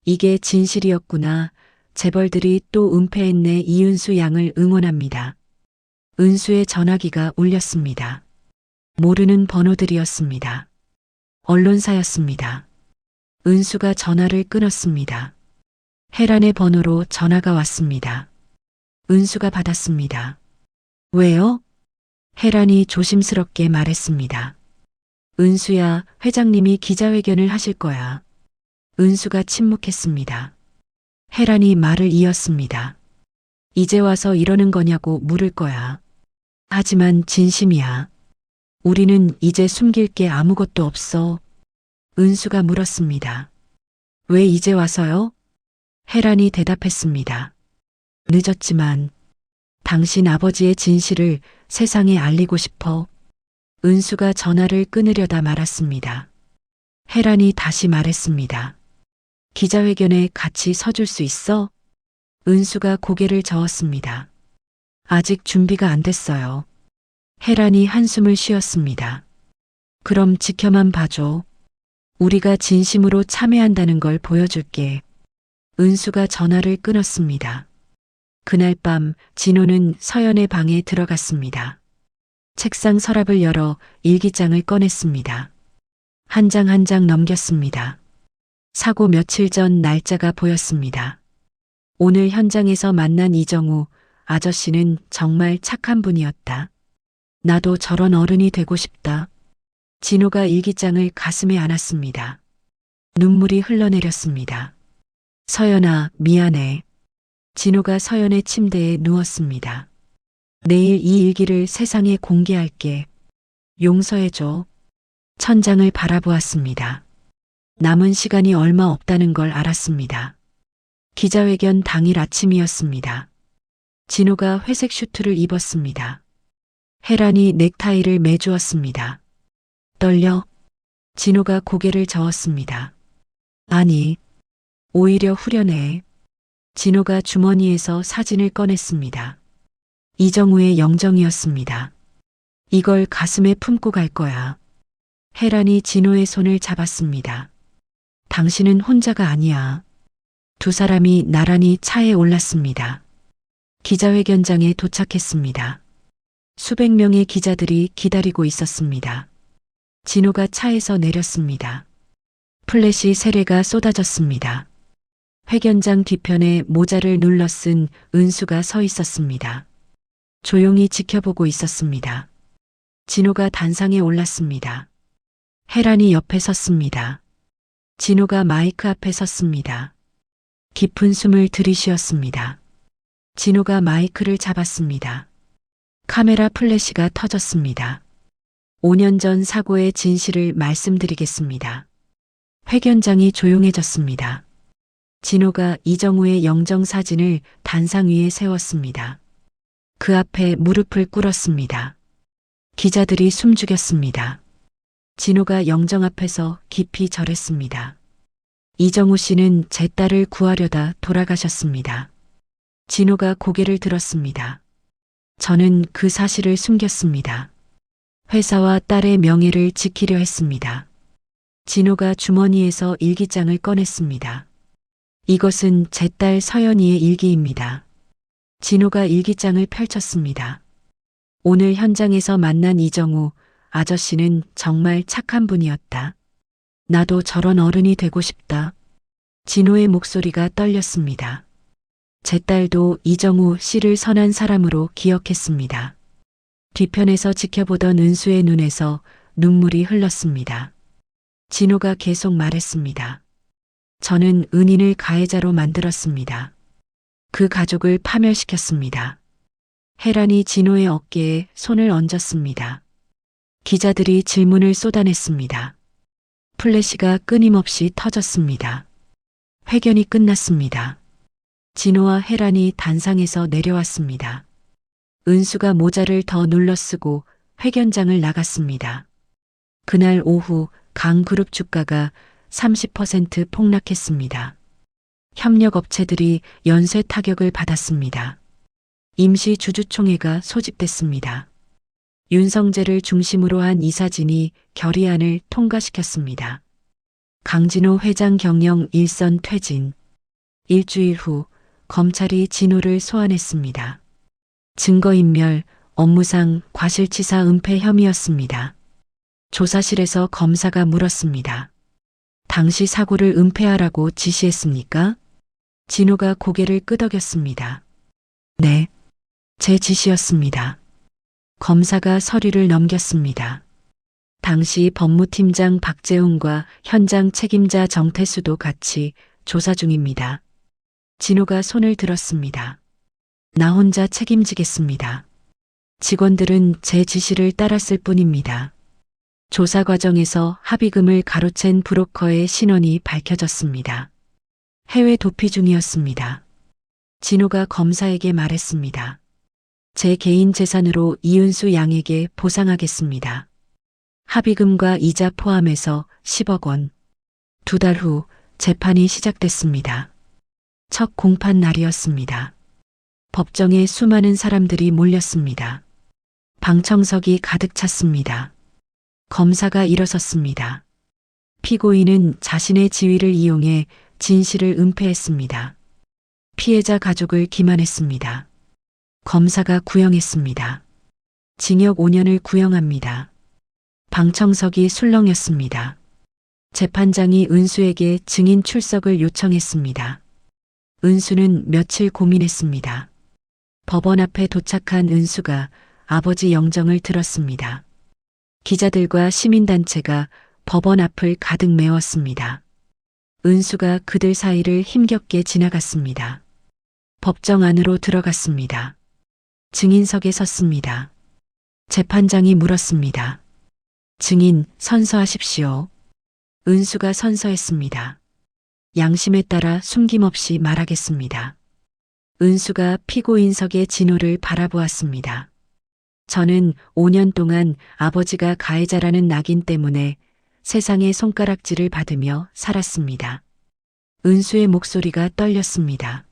이게 진실이었구나. 재벌들이 또 은폐했네. 이은수 양을 응원합니다. 은수의 전화기가 울렸습니다. 모르는 번호들이었습니다. 언론사였습니다. 은수가 전화를 끊었습니다. 혜란의 번호로 전화가 왔습니다. 은수가 받았습니다. 왜요? 혜란이 조심스럽게 말했습니다. 은수야, 회장님이 기자회견을 하실 거야. 은수가 침묵했습니다. 혜란이 말을 이었습니다. 이제 와서 이러는 거냐고 물을 거야. 하지만 진심이야. 우리는 이제 숨길 게 아무것도 없어. 은수가 물었습니다. 왜 이제 와서요? 혜란이 대답했습니다. 늦었지만 당신 아버지의 진실을 세상에 알리고 싶어. 은수가 전화를 끊으려다 말았습니다. 혜란이 다시 말했습니다. 기자회견에 같이 서줄 수 있어? 은수가 고개를 저었습니다. 아직 준비가 안 됐어요. 혜란이 한숨을 쉬었습니다. 그럼 지켜만 봐줘. 우리가 진심으로 참여한다는 걸 보여줄게. 은수가 전화를 끊었습니다. 그날 밤 진호는 서연의 방에 들어갔습니다. 책상 서랍을 열어 일기장을 꺼냈습니다. 한 장 한 장 넘겼습니다. 사고 며칠 전 날짜가 보였습니다. 오늘 현장에서 만난 이정우 아저씨는 정말 착한 분이었다. 나도 저런 어른이 되고 싶다. 진호가 일기장을 가슴에 안았습니다. 눈물이 흘러내렸습니다. 서연아, 미안해. 진호가 서연의 침대에 누웠습니다. 내일 이 일기를 세상에 공개할게. 용서해줘. 천장을 바라보았습니다. 남은 시간이 얼마 없다는 걸 알았습니다. 기자회견 당일 아침이었습니다. 진호가 회색 슈트를 입었습니다. 혜란이 넥타이를 매주었습니다. 떨려? 진호가 고개를 저었습니다. 아니, 오히려 후련해. 진호가 주머니에서 사진을 꺼냈습니다. 이정우의 영정이었습니다. 이걸 가슴에 품고 갈 거야. 혜란이 진호의 손을 잡았습니다. 당신은 혼자가 아니야. 두 사람이 나란히 차에 올랐습니다. 기자회견장에 도착했습니다. 수백 명의 기자들이 기다리고 있었습니다. 진호가 차에서 내렸습니다. 플래시 세례가 쏟아졌습니다. 회견장 뒤편에 모자를 눌러 쓴 은수가 서 있었습니다. 조용히 지켜보고 있었습니다. 진호가 단상에 올랐습니다. 혜란이 옆에 섰습니다. 진호가 마이크 앞에 섰습니다. 깊은 숨을 들이쉬었습니다. 진호가 마이크를 잡았습니다. 카메라 플래시가 터졌습니다. 5년 전 사고의 진실을 말씀드리겠습니다. 회견장이 조용해졌습니다. 진호가 이정우의 영정 사진을 단상 위에 세웠습니다. 그 앞에 무릎을 꿇었습니다. 기자들이 숨죽였습니다. 진호가 영정 앞에서 깊이 절했습니다. 이정우 씨는 제 딸을 구하려다 돌아가셨습니다. 진호가 고개를 들었습니다. 저는 그 사실을 숨겼습니다. 회사와 딸의 명예를 지키려 했습니다. 진호가 주머니에서 일기장을 꺼냈습니다. 이것은 제 딸 서연이의 일기입니다. 진호가 일기장을 펼쳤습니다. 오늘 현장에서 만난 이정우 아저씨는 정말 착한 분이었다. 나도 저런 어른이 되고 싶다. 진호의 목소리가 떨렸습니다. 제 딸도 이정우 씨를 선한 사람으로 기억했습니다. 뒤편에서 지켜보던 은수의 눈에서 눈물이 흘렀습니다. 진호가 계속 말했습니다. 저는 은인을 가해자로 만들었습니다. 그 가족을 파멸시켰습니다. 혜란이 진호의 어깨에 손을 얹었습니다. 기자들이 질문을 쏟아냈습니다. 플래시가 끊임없이 터졌습니다. 회견이 끝났습니다. 진호와 혜란이 단상에서 내려왔습니다. 은수가 모자를 더 눌러쓰고 회견장을 나갔습니다. 그날 오후 강그룹 주가가 30% 폭락했습니다. 협력업체들이 연쇄 타격을 받았습니다. 임시 주주총회가 소집됐습니다. 윤성재를 중심으로 한 이사진이 결의안을 통과시켰습니다. 강진호 회장 경영 일선 퇴진. 일주일 후 검찰이 진호를 소환했습니다. 증거인멸, 업무상 과실치사 은폐 혐의였습니다. 조사실에서 검사가 물었습니다. 당시 사고를 은폐하라고 지시했습니까? 진호가 고개를 끄덕였습니다. 네, 제 지시였습니다. 검사가 서류를 넘겼습니다. 당시 법무팀장 박재훈과 현장 책임자 정태수도 같이 조사 중입니다. 진호가 손을 들었습니다. 나 혼자 책임지겠습니다. 직원들은 제 지시를 따랐을 뿐입니다. 조사 과정에서 합의금을 가로챈 브로커의 신원이 밝혀졌습니다. 해외 도피 중이었습니다. 진호가 검사에게 말했습니다. 제 개인 재산으로 이은수 양에게 보상하겠습니다. 합의금과 이자 포함해서 10억 원. 2달 후 재판이 시작됐습니다. 첫 공판 날이었습니다. 법정에 수많은 사람들이 몰렸습니다. 방청석이 가득 찼습니다. 검사가 일어섰습니다. 피고인은 자신의 지위를 이용해 진실을 은폐했습니다. 피해자 가족을 기만했습니다. 검사가 구형했습니다. 징역 5년을 구형합니다. 방청석이 술렁였습니다. 재판장이 은수에게 증인 출석을 요청했습니다. 은수는 며칠 고민했습니다. 법원 앞에 도착한 은수가 아버지 영정을 들었습니다. 기자들과 시민단체가 법원 앞을 가득 메웠습니다. 은수가 그들 사이를 힘겹게 지나갔습니다. 법정 안으로 들어갔습니다. 증인석에 섰습니다. 재판장이 물었습니다. 증인 선서하십시오. 은수가 선서했습니다. 양심에 따라 숨김없이 말하겠습니다. 은수가 피고인석의 진호를 바라보았습니다. 저는 5년 동안 아버지가 가해자라는 낙인 때문에 세상의 손가락질을 받으며 살았습니다. 은수의 목소리가 떨렸습니다.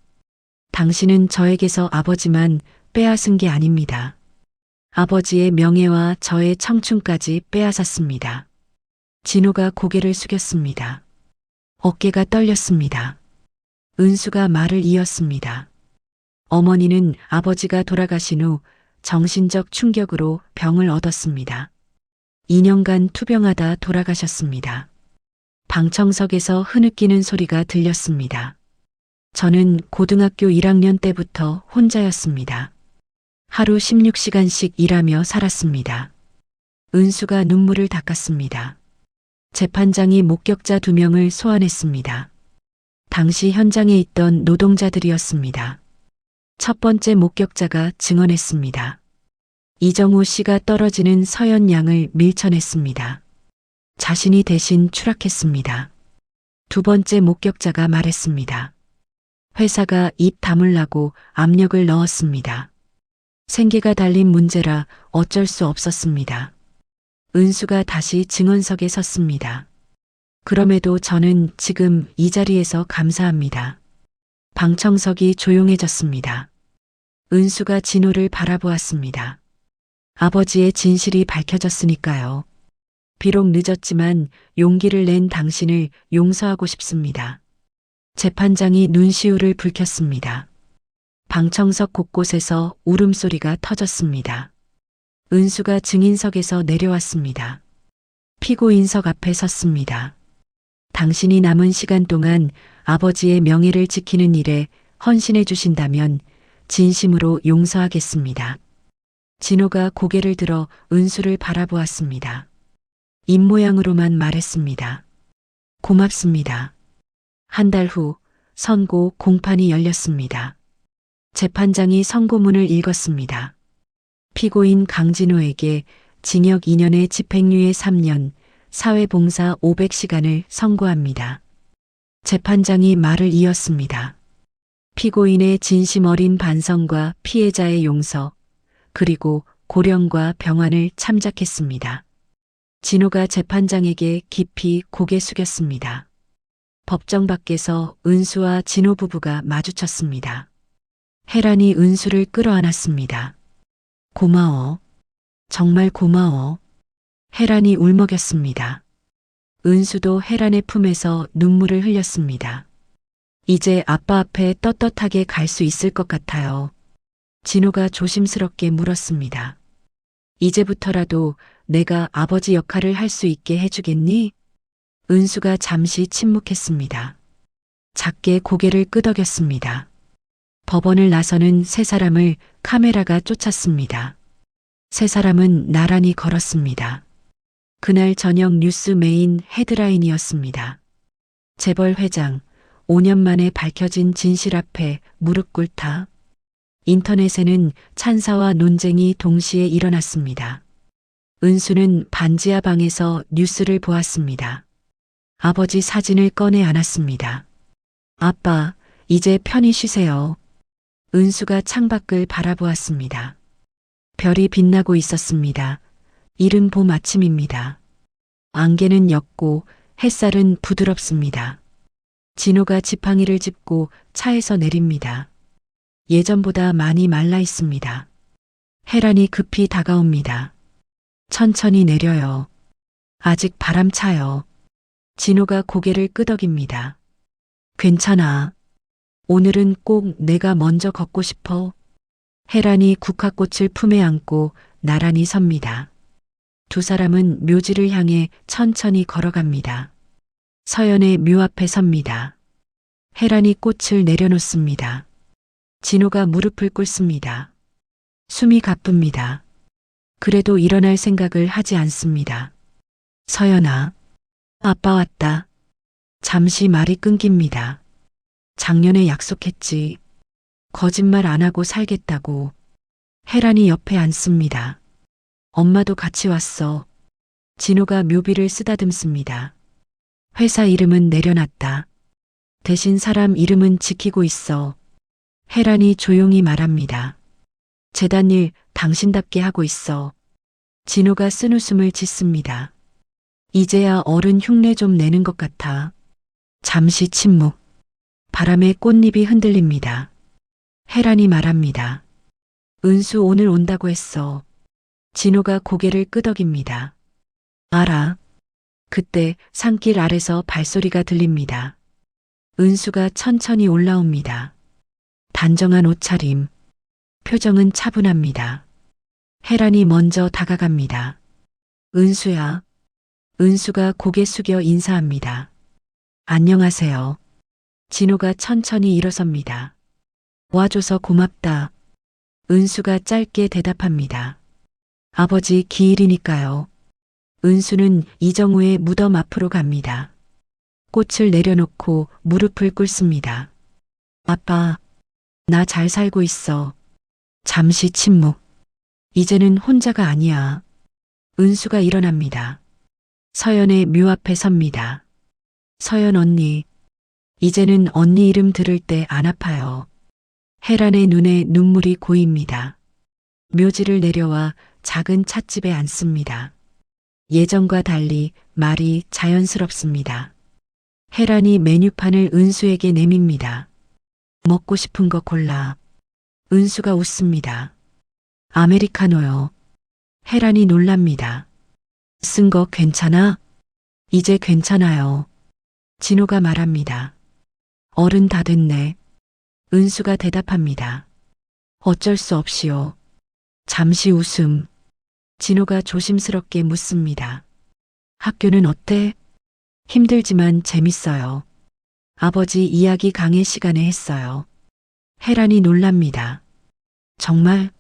당신은 저에게서 아버지만 빼앗은 게 아닙니다. 아버지의 명예와 저의 청춘까지 빼앗았습니다. 진호가 고개를 숙였습니다. 어깨가 떨렸습니다. 은수가 말을 이었습니다. 어머니는 아버지가 돌아가신 후 정신적 충격으로 병을 얻었습니다. 2년간 투병하다 돌아가셨습니다. 방청석에서 흐느끼는 소리가 들렸습니다. 저는 고등학교 1학년 때부터 혼자였습니다. 하루 16시간씩 일하며 살았습니다. 은수가 눈물을 닦았습니다. 재판장이 목격자 2명을 소환했습니다. 당시 현장에 있던 노동자들이었습니다. 첫 번째 목격자가 증언했습니다. 이정호 씨가 떨어지는 서연 양을 밀쳐냈습니다. 자신이 대신 추락했습니다. 두 번째 목격자가 말했습니다. 회사가 입 다물라고 압력을 넣었습니다. 생계가 달린 문제라 어쩔 수 없었습니다. 은수가 다시 증언석에 섰습니다. 그럼에도 저는 지금 이 자리에서 감사합니다. 방청석이 조용해졌습니다. 은수가 진호를 바라보았습니다. 아버지의 진실이 밝혀졌으니까요. 비록 늦었지만 용기를 낸 당신을 용서하고 싶습니다. 재판장이 눈시울을 붉혔습니다. 방청석 곳곳에서 울음소리가 터졌습니다. 은수가 증인석에서 내려왔습니다. 피고인석 앞에 섰습니다. 당신이 남은 시간 동안 아버지의 명예를 지키는 일에 헌신해 주신다면 진심으로 용서하겠습니다. 진호가 고개를 들어 은수를 바라보았습니다. 입모양으로만 말했습니다. 고맙습니다. 한 달 후 선고 공판이 열렸습니다. 재판장이 선고문을 읽었습니다. 피고인 강진호에게 징역 2년에 집행유예 3년, 사회봉사 500시간을 선고합니다. 재판장이 말을 이었습니다. 피고인의 진심 어린 반성과 피해자의 용서, 그리고 고령과 병환을 참작했습니다. 진호가 재판장에게 깊이 고개 숙였습니다. 법정 밖에서 은수와 진호 부부가 마주쳤습니다. 혜란이 은수를 끌어안았습니다. 고마워. 정말 고마워. 혜란이 울먹였습니다. 은수도 혜란의 품에서 눈물을 흘렸습니다. 이제 아빠 앞에 떳떳하게 갈 수 있을 것 같아요. 진호가 조심스럽게 물었습니다. 이제부터라도 내가 아버지 역할을 할 수 있게 해주겠니? 은수가 잠시 침묵했습니다. 작게 고개를 끄덕였습니다. 법원을 나서는 세 사람을 카메라가 쫓았습니다. 세 사람은 나란히 걸었습니다. 그날 저녁 뉴스 메인 헤드라인이었습니다. 재벌 회장, 5년 만에 밝혀진 진실 앞에 무릎 꿇다. 인터넷에는 찬사와 논쟁이 동시에 일어났습니다. 은수는 반지하 방에서 뉴스를 보았습니다. 아버지 사진을 꺼내 안았습니다. 아빠, 이제 편히 쉬세요. 은수가 창밖을 바라보았습니다. 별이 빛나고 있었습니다. 이른 봄 아침입니다. 안개는 옅고 햇살은 부드럽습니다. 진호가 지팡이를 짚고 차에서 내립니다. 예전보다 많이 말라 있습니다. 혜란이 급히 다가옵니다. 천천히 내려요. 아직 바람 차요. 진호가 고개를 끄덕입니다. 괜찮아. 오늘은 꼭 내가 먼저 걷고 싶어. 혜란이 국화꽃을 품에 안고 나란히 섭니다. 두 사람은 묘지를 향해 천천히 걸어갑니다. 서연의 묘 앞에 섭니다. 혜란이 꽃을 내려놓습니다. 진호가 무릎을 꿇습니다. 숨이 가쁩니다. 그래도 일어날 생각을 하지 않습니다. 서연아, 아빠 왔다. 잠시 말이 끊깁니다. 작년에 약속했지. 거짓말 안 하고 살겠다고. 혜란이 옆에 앉습니다. 엄마도 같이 왔어. 진호가 묘비를 쓰다듬습니다. 회사 이름은 내려놨다. 대신 사람 이름은 지키고 있어. 혜란이 조용히 말합니다. 재단 일 당신답게 하고 있어. 진호가 쓴웃음을 짓습니다. 이제야 어른 흉내 좀 내는 것 같아. 잠시 침묵. 바람에 꽃잎이 흔들립니다. 혜란이 말합니다. 은수 오늘 온다고 했어. 진호가 고개를 끄덕입니다. 알아. 그때 산길 아래서 발소리가 들립니다. 은수가 천천히 올라옵니다. 단정한 옷차림. 표정은 차분합니다. 혜란이 먼저 다가갑니다. 은수야. 은수가 고개 숙여 인사합니다. 안녕하세요. 진호가 천천히 일어섭니다. 와줘서 고맙다. 은수가 짧게 대답합니다. 아버지 기일이니까요. 은수는 이정우의 무덤 앞으로 갑니다. 꽃을 내려놓고 무릎을 꿇습니다. 아빠, 나 잘 살고 있어. 잠시 침묵. 이제는 혼자가 아니야. 은수가 일어납니다. 서연의 묘 앞에 섭니다. 서연 언니. 이제는 언니 이름 들을 때 안 아파요. 혜란의 눈에 눈물이 고입니다. 묘지를 내려와 작은 찻집에 앉습니다. 예전과 달리 말이 자연스럽습니다. 혜란이 메뉴판을 은수에게 내밉니다. 먹고 싶은 거 골라. 은수가 웃습니다. 아메리카노요. 혜란이 놀랍니다. 쓴 거 괜찮아? 이제 괜찮아요. 진호가 말합니다. 어른 다 됐네. 은수가 대답합니다. 어쩔 수 없이요. 잠시 웃음. 진호가 조심스럽게 묻습니다. 학교는 어때? 힘들지만 재밌어요. 아버지 이야기 강의 시간에 했어요. 혜란이 놀랍니다. 정말?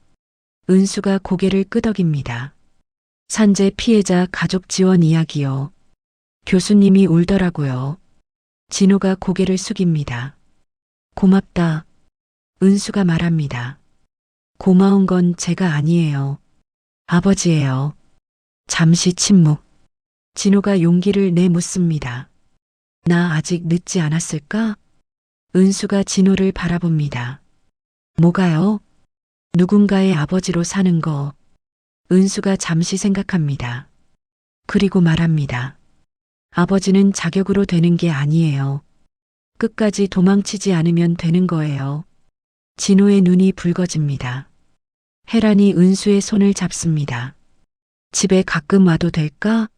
은수가 고개를 끄덕입니다. 산재 피해자 가족 지원 이야기요. 교수님이 울더라고요. 진호가 고개를 숙입니다. 고맙다. 은수가 말합니다. 고마운 건 제가 아니에요. 아버지예요. 잠시 침묵. 진호가 용기를 내묻습니다. 나 아직 늦지 않았을까? 은수가 진호를 바라봅니다. 뭐가요? 누군가의 아버지로 사는 거. 은수가 잠시 생각합니다. 그리고 말합니다. 아버지는 자격으로 되는 게 아니에요. 끝까지 도망치지 않으면 되는 거예요. 진호의 눈이 붉어집니다. 혜란이 은수의 손을 잡습니다. 집에 가끔 와도 될까?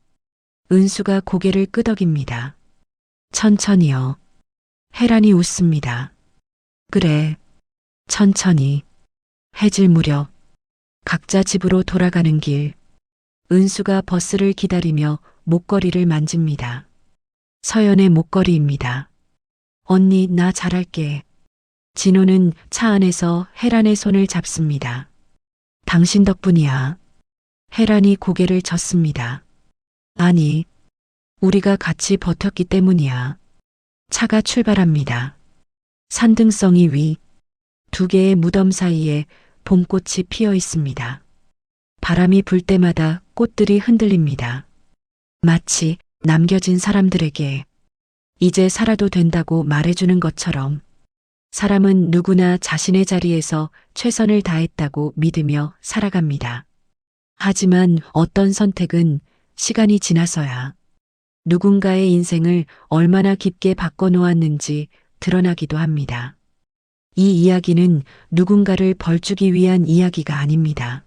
은수가 고개를 끄덕입니다. 천천히요. 혜란이 웃습니다. 그래. 천천히. 해질 무렵. 각자 집으로 돌아가는 길. 은수가 버스를 기다리며 목걸이를 만집니다. 서연의 목걸이입니다. 언니, 나 잘할게. 진호는 차 안에서 혜란의 손을 잡습니다. 당신 덕분이야. 혜란이 고개를 젓습니다. 아니, 우리가 같이 버텼기 때문이야. 차가 출발합니다. 산등성이 위, 두 개의 무덤 사이에 봄꽃이 피어 있습니다. 바람이 불 때마다 꽃들이 흔들립니다. 마치 남겨진 사람들에게 이제 살아도 된다고 말해주는 것처럼 사람은 누구나 자신의 자리에서 최선을 다했다고 믿으며 살아갑니다. 하지만 어떤 선택은 시간이 지나서야 누군가의 인생을 얼마나 깊게 바꿔놓았는지 드러나기도 합니다. 이 이야기는 누군가를 벌주기 위한 이야기가 아닙니다.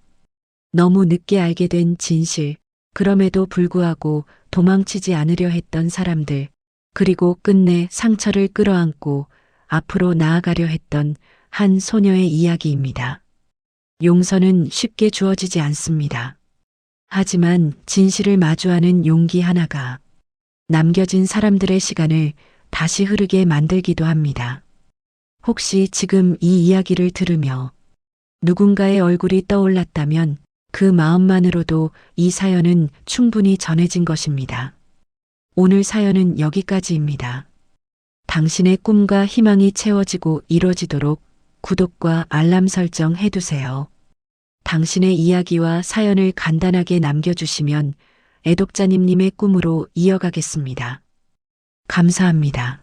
너무 늦게 알게 된 진실, 그럼에도 불구하고 도망치지 않으려 했던 사람들, 그리고 끝내 상처를 끌어안고 앞으로 나아가려 했던 한 소녀의 이야기입니다. 용서는 쉽게 주어지지 않습니다. 하지만 진실을 마주하는 용기 하나가 남겨진 사람들의 시간을 다시 흐르게 만들기도 합니다. 혹시 지금 이 이야기를 들으며 누군가의 얼굴이 떠올랐다면 그 마음만으로도 이 사연은 충분히 전해진 것입니다. 오늘 사연은 여기까지입니다. 당신의 꿈과 희망이 채워지고 이뤄지도록 구독과 알람 설정 해두세요. 당신의 이야기와 사연을 간단하게 남겨주시면 애독자님의 꿈으로 이어가겠습니다. 감사합니다.